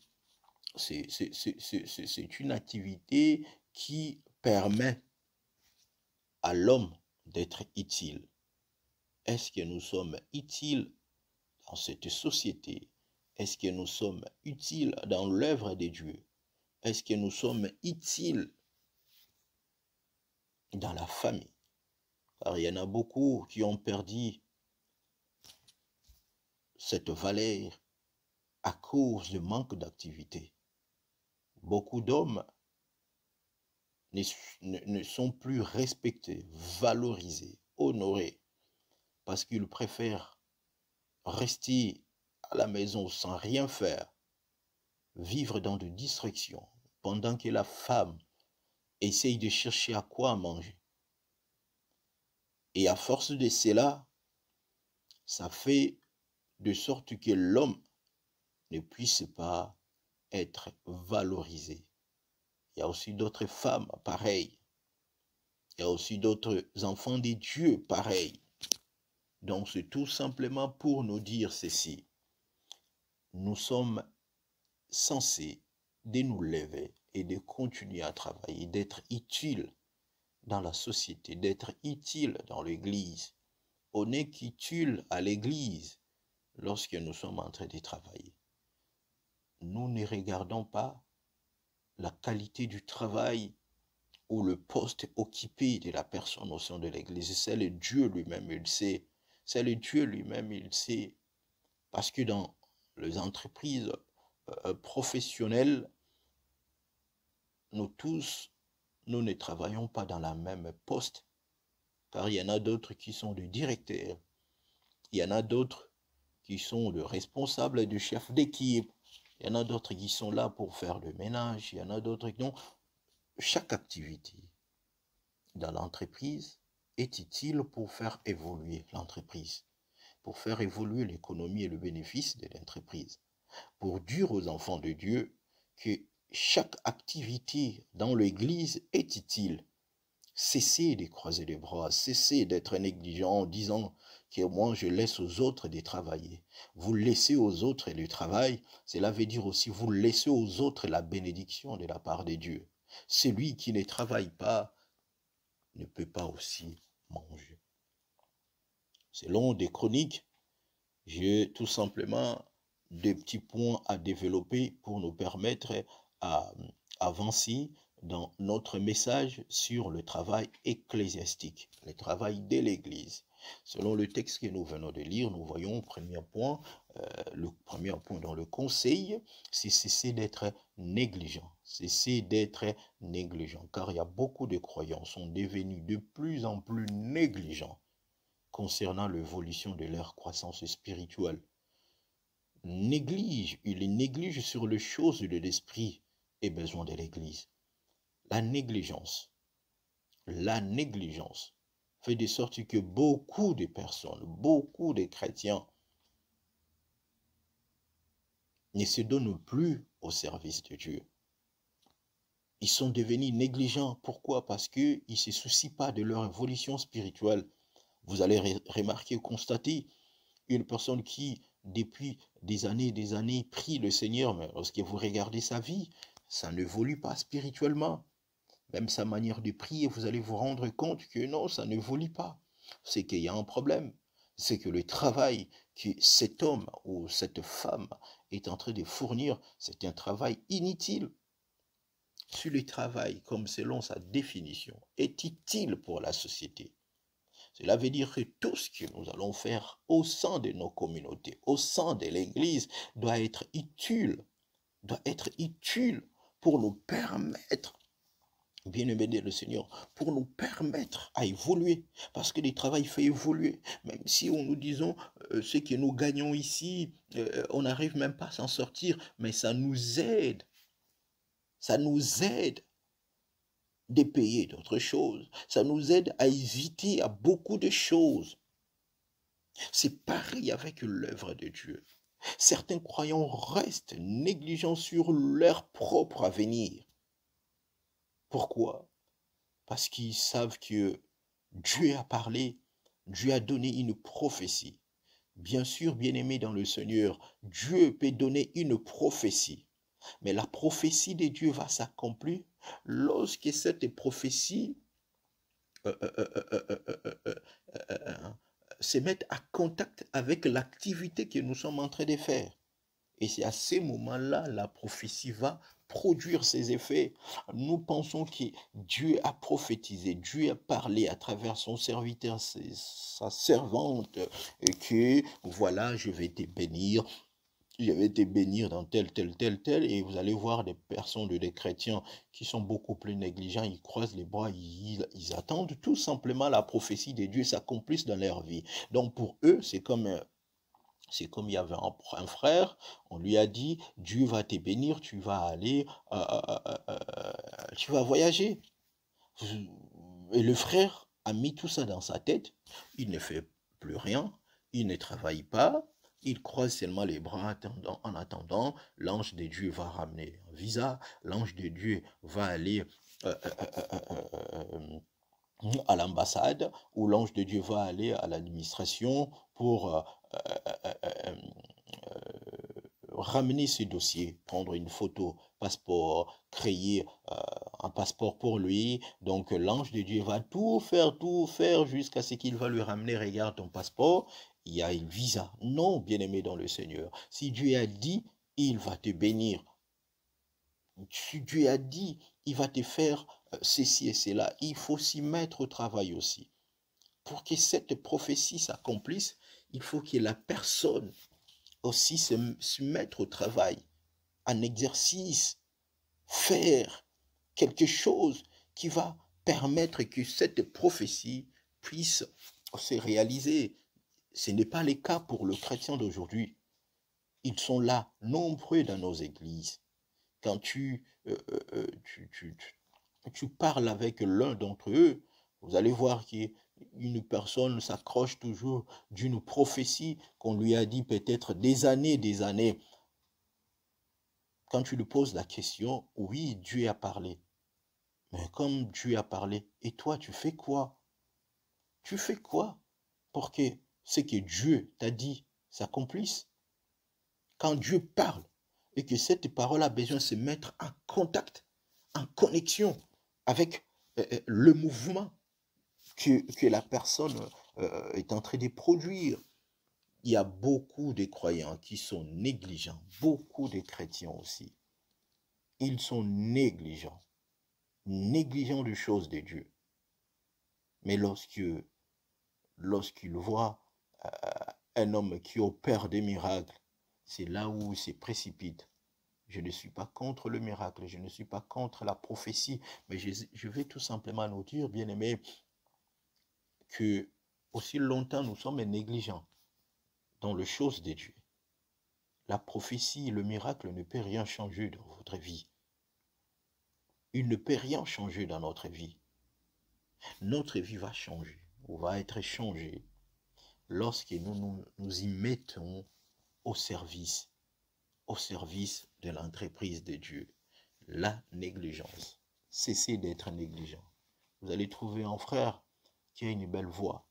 une activité qui permet à l'homme d'être utile. Est-ce que nous sommes utiles dans cette société? Est-ce que nous sommes utiles dans l'œuvre de Dieu? Est-ce que nous sommes utiles dans la famille? Car il y en a beaucoup qui ont perdu cette valeur à cause du manque d'activité. Beaucoup d'hommes ne sont plus respectés, valorisés, honorés, parce qu'ils préfèrent rester à la maison sans rien faire, vivre dans des distractions, pendant que la femme essaye de chercher à quoi manger. Et à force de cela, ça fait de sorte que l'homme ne puisse pas être valorisé. Il y a aussi d'autres femmes pareilles. Il y a aussi d'autres enfants de Dieu pareils. Donc c'est tout simplement pour nous dire ceci. Nous sommes censés de nous lever et de continuer à travailler, d'être utiles dans la société, d'être utiles dans l'Église. On n'est qu'utile à l'Église lorsque nous sommes en train de travailler. Nous ne regardons pas la qualité du travail ou le poste occupé de la personne au sein de l'Église. C'est le Dieu lui-même, il sait. C'est le Dieu lui-même, il sait. Parce que dans les entreprises professionnelles, nous tous, nous ne travaillons pas dans la même poste. Car il y en a d'autres qui sont des directeurs. Il y en a d'autres qui sont de responsables et de chefs d'équipe. Il y en a d'autres qui sont là pour faire le ménage. Il y en a d'autres qui ont... Chaque activité dans l'entreprise est utile pour faire évoluer l'entreprise, pour faire évoluer l'économie et le bénéfice de l'entreprise, pour dire aux enfants de Dieu que chaque activité dans l'Église est utile. Cessez de croiser les bras, cessez d'être négligent en disant que moi je laisse aux autres de travailler. Vous laissez aux autres le travail, cela veut dire aussi vous laissez aux autres la bénédiction de la part de Dieu. Celui qui ne travaille pas ne peut pas aussi manger. Selon des chroniques, j'ai tout simplement des petits points à développer pour nous permettre à avancer dans notre message sur le travail ecclésiastique, le travail de l'Église. Selon le texte que nous venons de lire, nous voyons le premier point dans le conseil, c'est cesser d'être négligent. Cesser d'être négligent, car il y a beaucoup de croyants sont devenus de plus en plus négligents concernant l'évolution de leur croissance spirituelle. Ils négligent sur les choses de l'esprit et besoin de l'Église. La négligence fait de sorte que beaucoup de personnes, beaucoup de chrétiens ne se donnent plus au service de Dieu. Ils sont devenus négligents. Pourquoi? Parce qu'ils ne se soucient pas de leur évolution spirituelle. Vous allez remarquer, constater une personne qui, depuis des années, prie le Seigneur, mais lorsque vous regardez sa vie, ça n'évolue pas spirituellement. Même sa manière de prier, vous allez vous rendre compte que non, ça n'évolue pas. C'est qu'il y a un problème. C'est que le travail que cet homme ou cette femme est en train de fournir, c'est un travail inutile. Si le travail, comme selon sa définition, est utile pour la société, cela veut dire que tout ce que nous allons faire au sein de nos communautés, au sein de l'Église, doit être utile doit être utile pour nous permettre, bien-aimé le Seigneur, pour nous permettre à évoluer. Parce que le travail fait évoluer. Même si nous disons ce que nous gagnons ici, on n'arrive même pas à s'en sortir, mais ça nous aide. Ça nous aide de payer d'autres choses. Ça nous aide à éviter à beaucoup de choses. C'est pareil avec l'œuvre de Dieu. Certains croyants restent négligents sur leur propre avenir. Pourquoi? Parce qu'ils savent que Dieu a parlé, Dieu a donné une prophétie. Bien sûr, bien-aimé dans le Seigneur, Dieu peut donner une prophétie. Mais la prophétie de Dieu va s'accomplir lorsque cette prophétie se met à contact avec l'activité que nous sommes en train de faire. Et c'est à ces moments-là, la prophétie va produire ses effets. Nous pensons que Dieu a prophétisé, Dieu a parlé à travers son serviteur, sa servante, et que voilà, je vais te bénir dans tel, et vous allez voir des personnes, des chrétiens qui sont beaucoup plus négligents, ils croisent les bras, ils attendent tout simplement la prophétie de Dieu s'accomplisse dans leur vie. Donc pour eux, c'est comme il y avait un frère, on lui a dit, Dieu va te bénir, tu vas aller, tu vas voyager. Et le frère a mis tout ça dans sa tête, il ne fait plus rien, il ne travaille pas, il croise seulement les bras en attendant, l'ange de Dieu va ramener un visa, l'ange de Dieu va aller à l'ambassade, où l'ange de Dieu va aller à l'administration pour ramener ce dossier, prendre une photo, passeport, créer un passeport pour lui. Donc l'ange de Dieu va tout faire jusqu'à ce qu'il va lui ramener, regarde ton passeport, il y a une visa. Non, bien-aimé dans le Seigneur, si Dieu a dit, il va te bénir. Si Dieu a dit, il va te faire ceci et cela, il faut s'y mettre au travail aussi. Pour que cette prophétie s'accomplisse, il faut que la personne aussi se mettre au travail, en exercice, faire quelque chose qui va permettre que cette prophétie puisse se réaliser. Ce n'est pas le cas pour le chrétien d'aujourd'hui. Ils sont là, nombreux dans nos églises. Quand tu parles avec l'un d'entre eux, vous allez voir qu'une personne s'accroche toujours d'une prophétie qu'on lui a dit peut-être des années. Quand tu lui poses la question, oui, Dieu a parlé. Mais comme Dieu a parlé, et toi, tu fais quoi? Tu fais quoi pour que ce que Dieu t'a dit s'accomplisse? Quand Dieu parle et que cette parole a besoin de se mettre en contact, en connexion avec le mouvement que la personne est en train de produire. Il y a beaucoup de croyants qui sont négligents, beaucoup de chrétiens aussi. Ils sont négligents des choses de Dieu. Mais lorsqu'ils voient un homme qui opère des miracles, c'est là où il se précipite. Je ne suis pas contre le miracle, je ne suis pas contre la prophétie, mais je vais tout simplement nous dire, bien-aimés, que aussi longtemps nous sommes négligents dans les choses de Dieu. La prophétie, le miracle ne peut rien changer dans votre vie. Il ne peut rien changer dans notre vie. Notre vie va changer, ou va être changée, lorsque nous y mettons au service de l'entreprise de Dieu. La négligence. Cessez d'être négligent. Vous allez trouver un frère qui a une belle voix,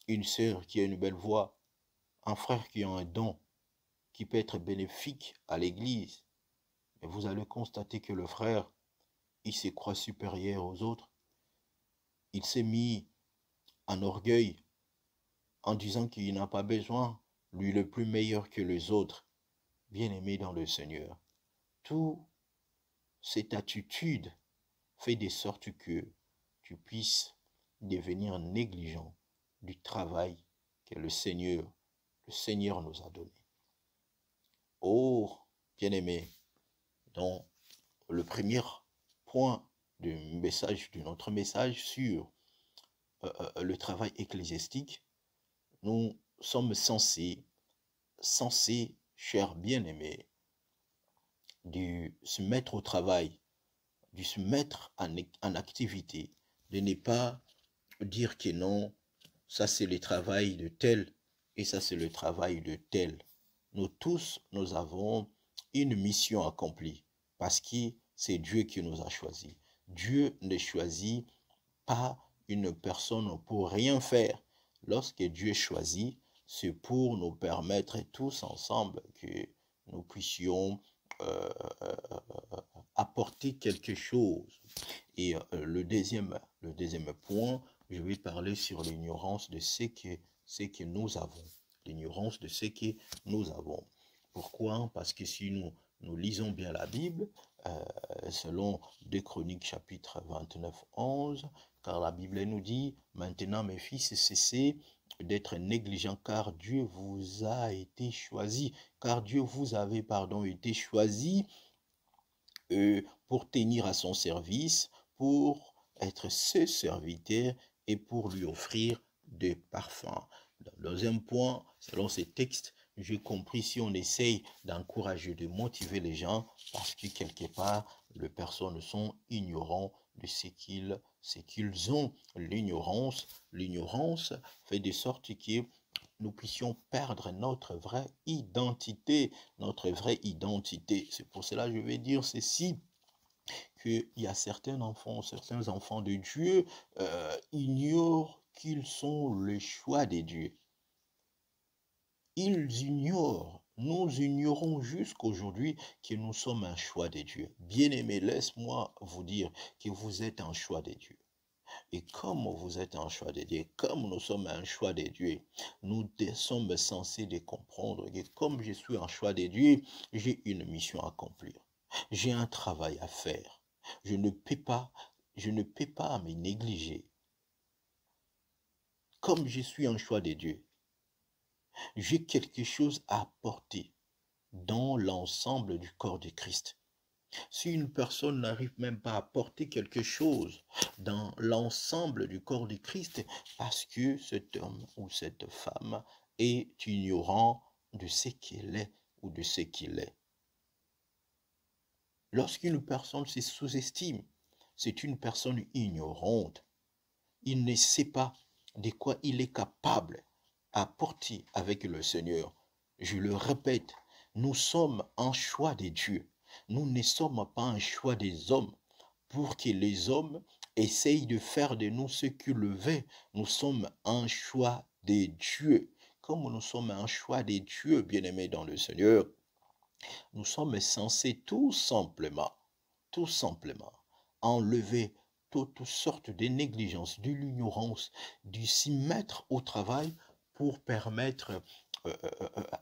une sœur qui a une belle voix, un frère qui a un don qui peut être bénéfique à l'église. Et vous allez constater que le frère, il se croit supérieur aux autres. Il s'est mis en orgueil en disant qu'il n'a pas besoin, lui le plus meilleur que les autres. Bien-aimé dans le Seigneur, toute cette attitude fait de sorte que tu puisses devenir négligent du travail que le Seigneur nous a donné. Oh, bien-aimé, dans le premier point de notre message sur le travail ecclésiastique, nous sommes censés, chers bien-aimés, de se mettre au travail, de se mettre en activité, de ne pas dire que non, ça c'est le travail de tel et ça c'est le travail de tel. Nous tous, nous avons une mission accomplie parce que c'est Dieu qui nous a choisis. Dieu ne choisit pas une personne pour rien faire. Lorsque Dieu choisit, c'est pour nous permettre tous ensemble que nous puissions euh, euh, apporter quelque chose. Et le deuxième point, je vais parler sur l'ignorance de ce que nous avons. L'ignorance de ce que nous avons. Pourquoi? Parce que si nous lisons bien la Bible, selon 2 Chroniques chapitre 29, 11, car la Bible nous dit, maintenant mes fils, cessez d'être négligents, car Dieu vous a été choisi, car Dieu vous avait, été choisi pour tenir à son service, pour être ses serviteurs et pour lui offrir des parfums. Le deuxième point, selon ces textes, j'ai compris si on essaye d'encourager, de motiver les gens, parce que quelque part, les personnes sont ignorants de ce qu'ils ont. L'ignorance fait de sorte que nous puissions perdre notre vraie identité. C'est pour cela que je vais dire ceci, qu'il y a certains enfants de Dieu ignorent qu'ils sont le choix de Dieu. Ils ignorent, nous ignorons jusqu'aujourd'hui que nous sommes un choix de Dieu. Bien-aimés, laisse-moi vous dire que vous êtes un choix de Dieu. Et comme vous êtes un choix de Dieu, comme nous sommes un choix de Dieu, nous sommes censés de comprendre que comme je suis un choix de Dieu, j'ai une mission à accomplir. J'ai un travail à faire. Je ne peux pas me négliger. Comme je suis un choix de Dieu, j'ai quelque chose à apporter dans l'ensemble du corps de Christ. Si une personne n'arrive même pas à porter quelque chose dans l'ensemble du corps du Christ, parce que cet homme ou cette femme est ignorant de ce qu'elle est ou de ce qu'il est. Lorsqu'une personne se sous-estime, c'est une personne ignorante. Il ne sait pas de quoi il est capable à porter avec le Seigneur. Je le répète, nous sommes un choix de Dieu. Nous ne sommes pas un choix des hommes pour que les hommes essayent de faire de nous ce qu'ils veulent. Nous sommes un choix de Dieu. Comme nous sommes un choix de Dieu, bien-aimés dans le Seigneur, nous sommes censés tout simplement, enlever toutes sortes de négligences, de l'ignorance, de s'y mettre au travail pour permettre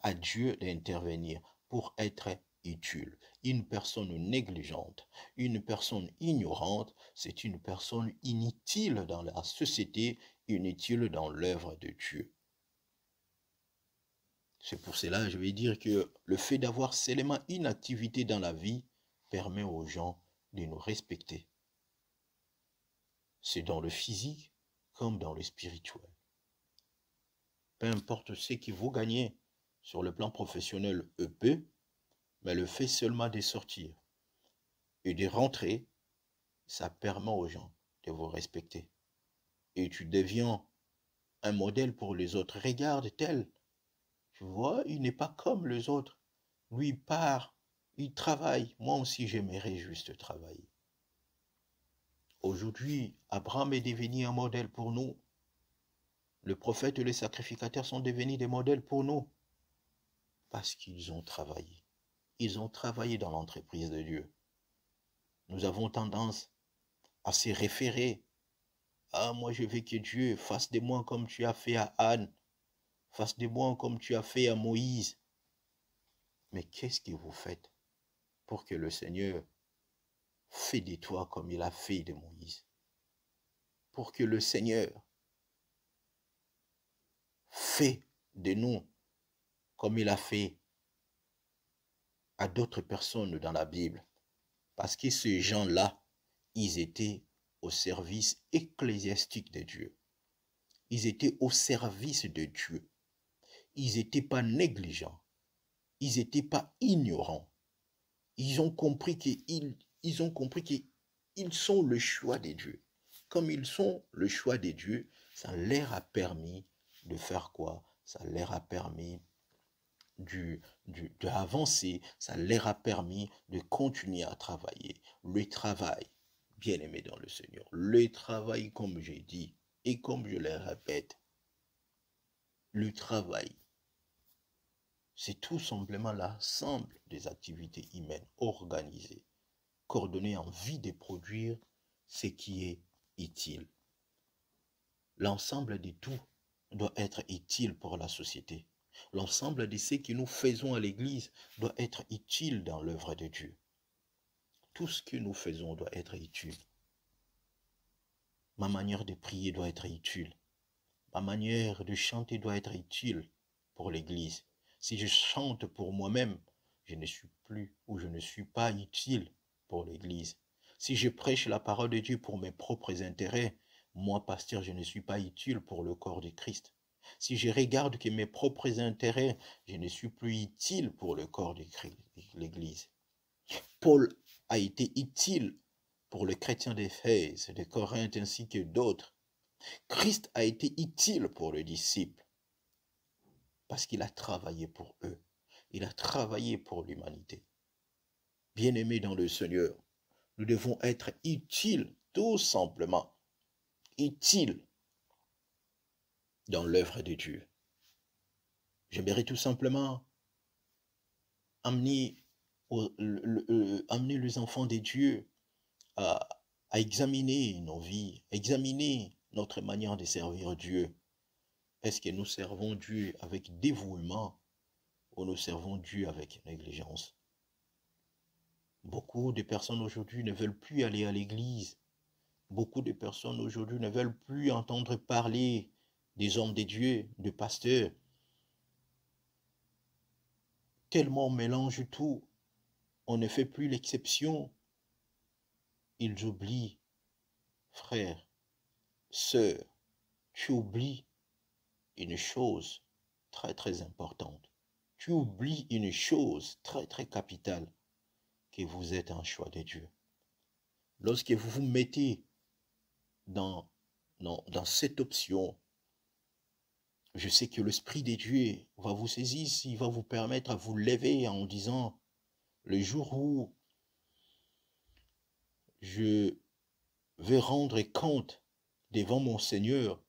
à Dieu d'intervenir, pour être utile. Une personne négligente, une personne ignorante, c'est une personne inutile dans la société, inutile dans l'œuvre de Dieu. C'est pour cela que je vais dire que le fait d'avoir seulement une activité dans la vie permet aux gens de nous respecter. C'est dans le physique comme dans le spirituel. Peu importe ce que vous gagnez sur le plan professionnel, peu, mais le fait seulement de sortir et de rentrer, ça permet aux gens de vous respecter. Et tu deviens un modèle pour les autres. Regarde tel, tu vois, il n'est pas comme les autres. Lui, il part, il travaille. Moi aussi, j'aimerais juste travailler. Aujourd'hui, Abraham est devenu un modèle pour nous. Le prophète et les sacrificateurs sont devenus des modèles pour nous. Parce qu'ils ont travaillé. Ils ont travaillé dans l'entreprise de Dieu. Nous avons tendance à se référer. Ah, moi je veux que Dieu fasse de moi comme tu as fait à Anne. Fasse de moi comme tu as fait à Moïse. Mais qu'est-ce que vous faites pour que le Seigneur fait de toi comme il a fait de Moïse? Pour que le Seigneur fait de nous comme il a fait à d'autres personnes dans la Bible. Parce que ces gens-là, ils étaient au service ecclésiastique de Dieu. Ils étaient au service de Dieu. Ils n'étaient pas négligents. Ils n'étaient pas ignorants. Ils ont compris qu'ils sont le choix de Dieu. Comme ils sont le choix de Dieu, ça leur a permis de faire quoi? Ça leur a permis d'avancer, ça leur a permis de continuer à travailler. Le travail, bien aimé dans le Seigneur, le travail, comme j'ai dit, et comme je le répète, le travail, c'est tout simplement l'ensemble des activités humaines organisées, coordonnées en vue de produire ce qui est utile. L'ensemble de tout doit être utile pour la société. L'ensemble de ce que nous faisons à l'Église doit être utile dans l'œuvre de Dieu. Tout ce que nous faisons doit être utile. Ma manière de prier doit être utile. Ma manière de chanter doit être utile pour l'Église. Si je chante pour moi-même, je ne suis plus ou je ne suis pas utile pour l'Église. Si je prêche la parole de Dieu pour mes propres intérêts, moi, pasteur, je ne suis pas utile pour le corps de Christ. Si je regarde que mes propres intérêts, je ne suis plus utile pour le corps de l'Église. Paul a été utile pour les chrétiens d'Éphèse, de Corinthe ainsi que d'autres. Christ a été utile pour les disciples parce qu'il a travaillé pour eux. Il a travaillé pour l'humanité. Bien-aimés dans le Seigneur, nous devons être utiles, tout simplement, utiles dans l'œuvre de Dieu. J'aimerais tout simplement amener, amener les enfants de Dieu à examiner nos vies, examiner notre manière de servir Dieu. Est-ce que nous servons Dieu avec dévouement ou nous servons Dieu avec négligence? Beaucoup de personnes aujourd'hui ne veulent plus aller à l'église. Beaucoup de personnes aujourd'hui ne veulent plus entendre parler des hommes de Dieu, de pasteurs. Tellement on mélange tout, on ne fait plus l'exception. Ils oublient, frère, sœur, tu oublies une chose très très importante. Tu oublies une chose très très capitale, que vous êtes un choix de Dieu. Lorsque vous vous mettez dans cette option, je sais que l'Esprit de Dieu va vous saisir, il va vous permettre à vous lever en disant, le jour où je vais rendre compte devant mon Seigneur,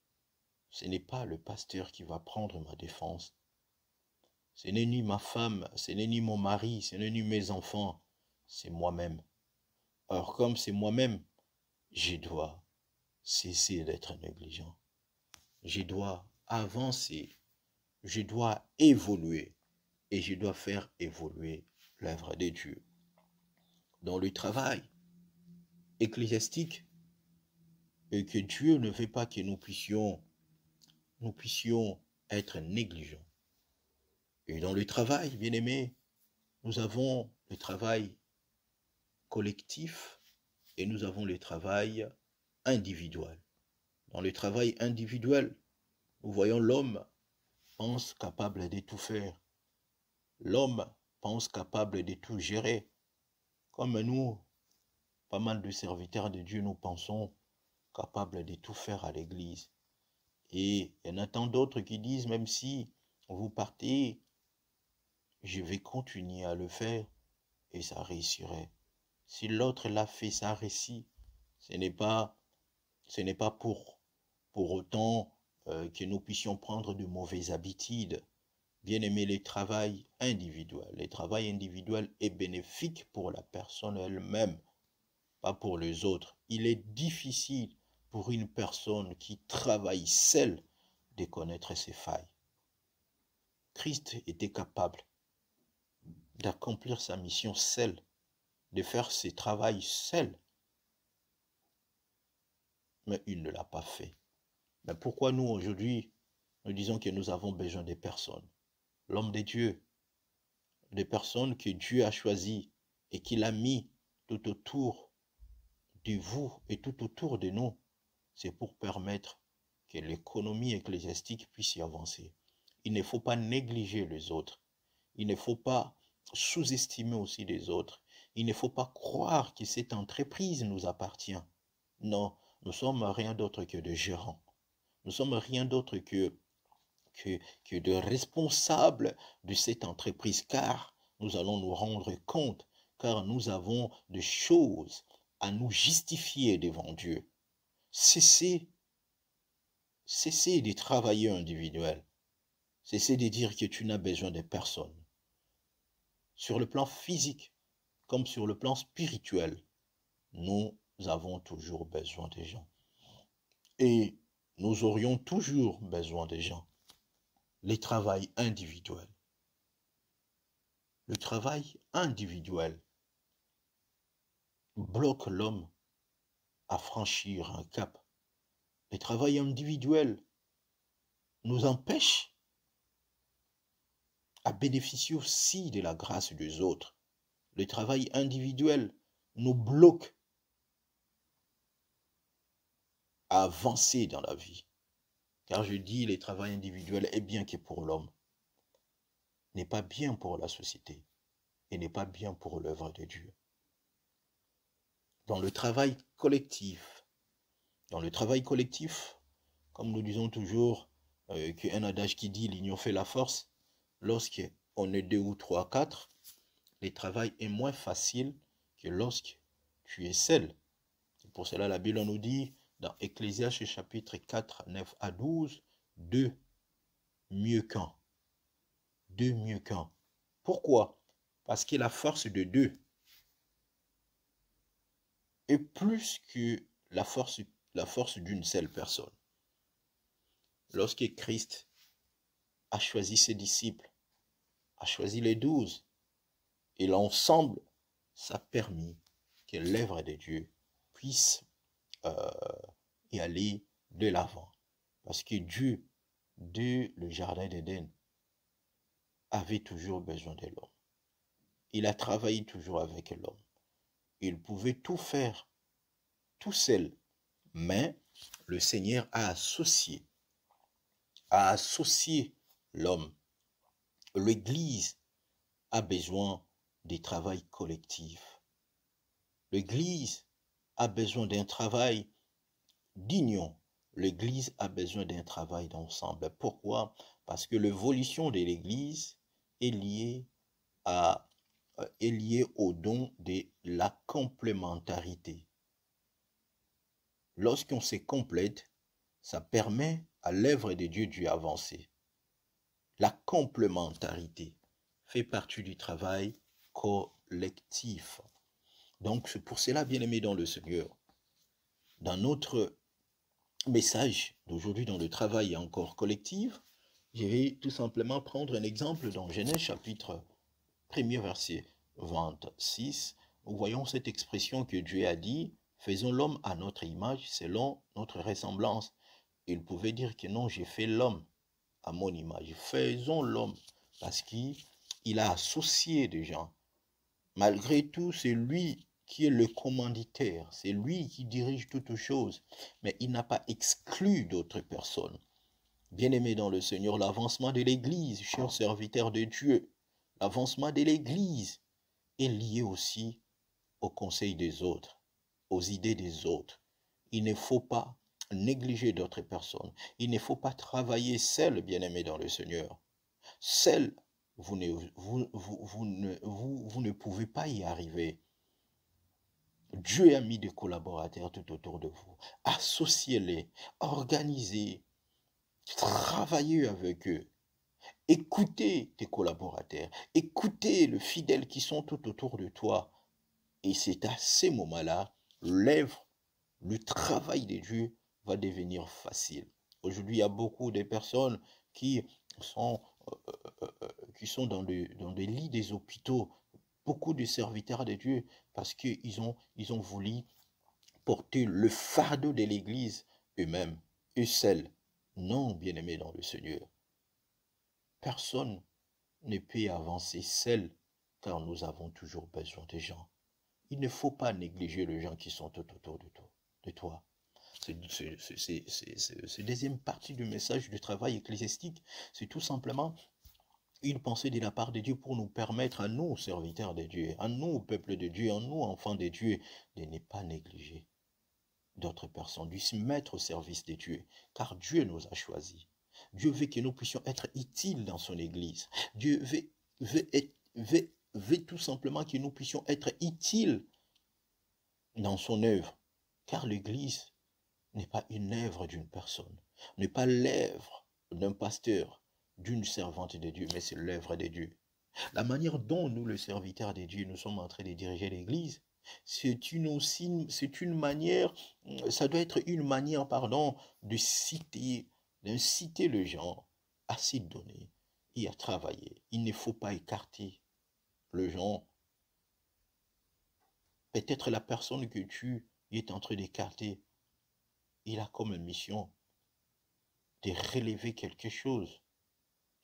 ce n'est pas le pasteur qui va prendre ma défense. Ce n'est ni ma femme, ce n'est ni mon mari, ce n'est ni mes enfants, c'est moi-même. Or, comme c'est moi-même, je dois cesser d'être négligent. Je dois avancer, je dois évoluer et je dois faire évoluer l'œuvre de Dieu. Dans le travail ecclésiastique, et que Dieu ne veut pas que nous puissions être négligents. Et dans le travail, bien aimé, nous avons le travail collectif et nous avons le travail individuel. Dans le travail individuel, nous voyons l'homme pense capable de tout faire. L'homme pense capable de tout gérer. Comme nous, pas mal de serviteurs de Dieu, nous pensons capables de tout faire à l'église. Et il y en a tant d'autres qui disent, même si vous partez, je vais continuer à le faire et ça réussirait. Si l'autre l'a fait, ça réussit. Ce n'est pas pour autant que nous puissions prendre de mauvaises habitudes. Bien aimé, le travail individuel. Le travail individuel est bénéfique pour la personne elle-même, pas pour les autres. Il est difficile pour une personne qui travaille seule de connaître ses failles. Christ était capable d'accomplir sa mission seul, de faire ses travaux seul, mais il ne l'a pas fait. Mais pourquoi nous aujourd'hui, nous disons que nous avons besoin des personnes? L'homme de Dieu, des personnes que Dieu a choisies et qu'il a mis tout autour de vous et tout autour de nous, c'est pour permettre que l'économie ecclésiastique puisse y avancer. Il ne faut pas négliger les autres. Il ne faut pas sous-estimer aussi les autres. Il ne faut pas croire que cette entreprise nous appartient. Non, nous sommes rien d'autre que des gérants. Nous sommes rien d'autre que de responsables de cette entreprise, car nous allons nous rendre compte, car nous avons des choses à nous justifier devant Dieu. Cessez de travailler individuel. Cessez de dire que tu n'as besoin de personne. Sur le plan physique, comme sur le plan spirituel, nous avons toujours besoin des gens. Et nous aurions toujours besoin des gens. Le travail individuel. Le travail individuel bloque l'homme à franchir un cap. Le travail individuel nous empêche à bénéficier aussi de la grâce des autres. Le travail individuel nous bloque à avancer dans la vie. Car je dis, le travail individuel est bien que pour l'homme, n'est pas bien pour la société et n'est pas bien pour l'œuvre de Dieu. Dans le travail collectif, comme nous disons toujours, qu'un adage qui dit l'union fait la force, lorsqu'on est 2 ou 3, 4, le travail est moins facile que lorsque tu es seul. C'est pour cela la Bible nous dit dans Ecclésiaste chapitre 4, 9 à 12, 2 mieux qu'un. 2 mieux qu'un. Pourquoi? Parce que la force de 2 est plus que la force d'une seule personne. Lorsque Christ a choisi ses disciples, a choisi les 12, et l'ensemble, ça a permis que l'œuvre de Dieu puisse y aller de l'avant. Parce que Dieu, dès le jardin d'Éden, avait toujours besoin de l'homme. Il a travaillé toujours avec l'homme. Il pouvait tout faire, tout seul. Mais le Seigneur a associé l'homme. L'Église a besoin du travail collectif. L'Église a besoin d'un travail d'union. L'Église a besoin d'un travail d'ensemble. Pourquoi? Parce que l'évolution de l'Église est liée au don de la complémentarité. Lorsqu'on se complète, ça permet à l'œuvre de Dieu d'y avancer. La complémentarité fait partie du travail collectif. Donc, c'est pour cela, bien-aimés dans le Seigneur, dans notre message d'aujourd'hui, dans le travail encore collectif, je vais tout simplement prendre un exemple dans Genèse chapitre 1er verset 26. Nous voyons cette expression que Dieu a dit, faisons l'homme à notre image, selon notre ressemblance. Il pouvait dire que non, j'ai fait l'homme à mon image. Faisons l'homme, parce qu'il a associé des gens. Malgré tout, c'est lui qui est le commanditaire, c'est lui qui dirige toutes choses, mais il n'a pas exclu d'autres personnes. Bien-aimés dans le Seigneur, l'avancement de l'Église, chers serviteurs de Dieu, l'avancement de l'Église est lié aussi au conseil des autres, aux idées des autres. Il ne faut pas négliger d'autres personnes. Il ne faut pas travailler seul, bien-aimés dans le Seigneur. Seul, vous ne pouvez pas y arriver. Dieu a mis des collaborateurs tout autour de vous. Associez-les, organisez, travaillez avec eux. Écoutez tes collaborateurs, écoutez les fidèles qui sont tout autour de toi. Et c'est à ces moments-là, l'œuvre, le travail de Dieu va devenir facile. Aujourd'hui, il y a beaucoup de personnes qui sont dans des lits des hôpitaux, beaucoup de serviteurs de Dieu, parce qu'ils ont voulu porter le fardeau de l'Église eux-mêmes, eux seuls. Non, bien-aimés dans le Seigneur. Personne ne peut avancer seul car nous avons toujours besoin des gens. Il ne faut pas négliger les gens qui sont tout autour de toi. C'est deuxième partie du message du travail ecclésiastique. C'est tout simplement une pensée de la part de Dieu pour nous permettre à nous, serviteurs de Dieu, à nous, peuple de Dieu, à nous, enfants de Dieu, de ne pas négliger d'autres personnes, de se mettre au service de Dieu, car Dieu nous a choisis. Dieu veut que nous puissions être utiles dans son Église. Dieu veut tout simplement que nous puissions être utiles dans son œuvre, car l'Église n'est pas une œuvre d'une personne, n'est pas l'œuvre d'un pasteur, d'une servante de Dieu, mais c'est l'œuvre de Dieu. La manière dont nous, le serviteur de Dieu, nous sommes en train de diriger l'Église, c'est une manière, ça doit être une manière, pardon, d'inciter les gens à s'y donner et à travailler. Il ne faut pas écarter les gens. Peut-être la personne que tu es en train d'écarter, il a comme mission de relever quelque chose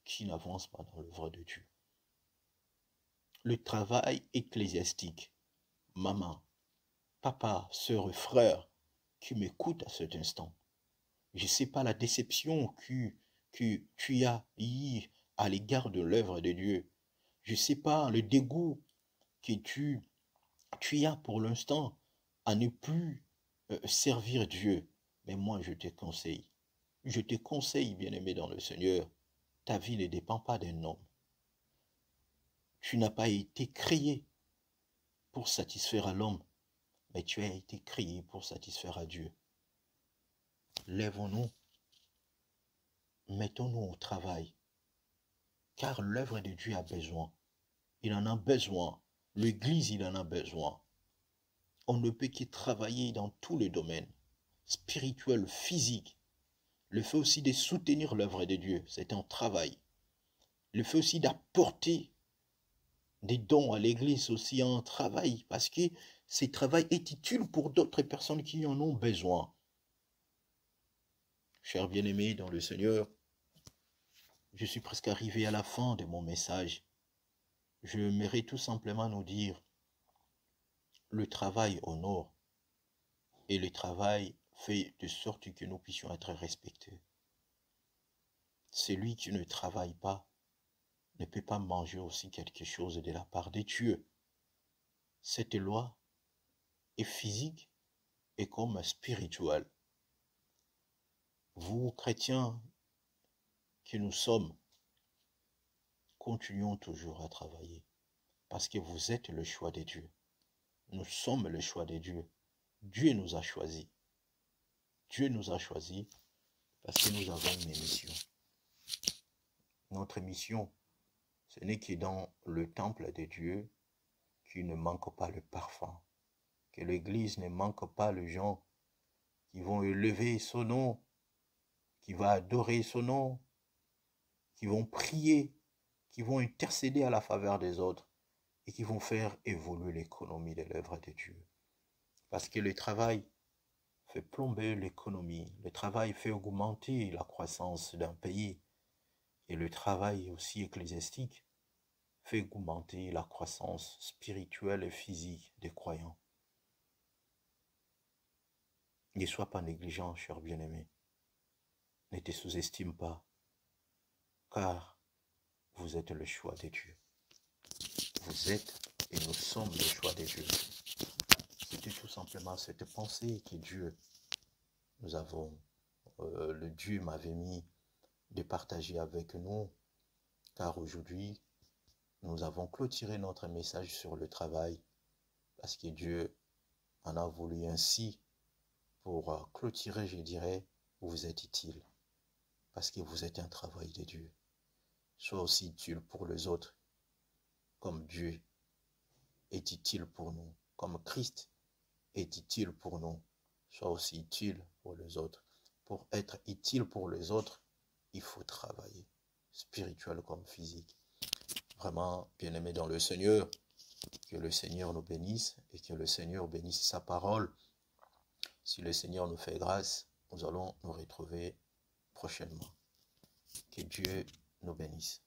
qui n'avance pas dans l'œuvre de Dieu. Le travail ecclésiastique, maman, papa, sœur, frère, qui m'écoute à cet instant, je ne sais pas la déception que tu as eu à l'égard de l'œuvre de Dieu. Je ne sais pas le dégoût que tu as pour l'instant à ne plus servir Dieu. Mais moi, je te conseille, bien-aimé dans le Seigneur, ta vie ne dépend pas d'un homme. Tu n'as pas été créé pour satisfaire à l'homme, mais tu as été créé pour satisfaire à Dieu. Lèvons-nous, mettons-nous au travail, car l'œuvre de Dieu a besoin. Il en a besoin. L'Église, il en a besoin. On ne peut que travailler dans tous les domaines, spirituel, physique. Le fait aussi de soutenir l'œuvre de Dieu, c'est un travail. Le fait aussi d'apporter des dons à l'Église, aussi un travail, parce que ce travail est utile pour d'autres personnes qui en ont besoin. Chers bien-aimés dans le Seigneur, je suis presque arrivé à la fin de mon message. Je mérite tout simplement nous dire, le travail honore et le travail fait de sorte que nous puissions être respectés. Celui qui ne travaille pas ne peut pas manger aussi quelque chose de la part de Dieu. Cette loi est physique et comme spirituelle. Vous, chrétiens, que nous sommes, continuons toujours à travailler parce que vous êtes le choix de Dieu. Nous sommes le choix de Dieu. Dieu nous a choisis. Dieu nous a choisis parce que nous avons une mission. Notre mission, ce n'est que dans le temple de Dieu qu'il ne manque pas le parfum. Que l'Église ne manque pas les gens qui vont élever son nom, qui vont adorer son nom, qui vont prier, qui vont intercéder à la faveur des autres et qui vont faire évoluer l'économie de l'œuvre de Dieu. Parce que le travail fait plomber l'économie, le travail fait augmenter la croissance d'un pays et le travail aussi ecclésiastique fait augmenter la croissance spirituelle et physique des croyants. Ne sois pas négligent, cher bien-aimé. Ne te sous-estime pas, car vous êtes le choix de Dieu. Vous êtes et nous sommes le choix de Dieu. C'était tout simplement cette pensée que Dieu, le Dieu m'avait mis de partager avec nous, car aujourd'hui, nous avons clôturé notre message sur le travail, parce que Dieu en a voulu ainsi pour clôturer, je dirais, vous êtes utile, parce que vous êtes un travail de Dieu. Sois aussi utile pour les autres, comme Dieu est utile pour nous, comme Christ est utile pour nous. Sois aussi utile pour les autres. Pour être utile pour les autres, il faut travailler, spirituel comme physique. Vraiment, bien-aimés dans le Seigneur, que le Seigneur nous bénisse et que le Seigneur bénisse sa parole. Si le Seigneur nous fait grâce, nous allons nous retrouver prochainement. Que Dieu nous bénisse.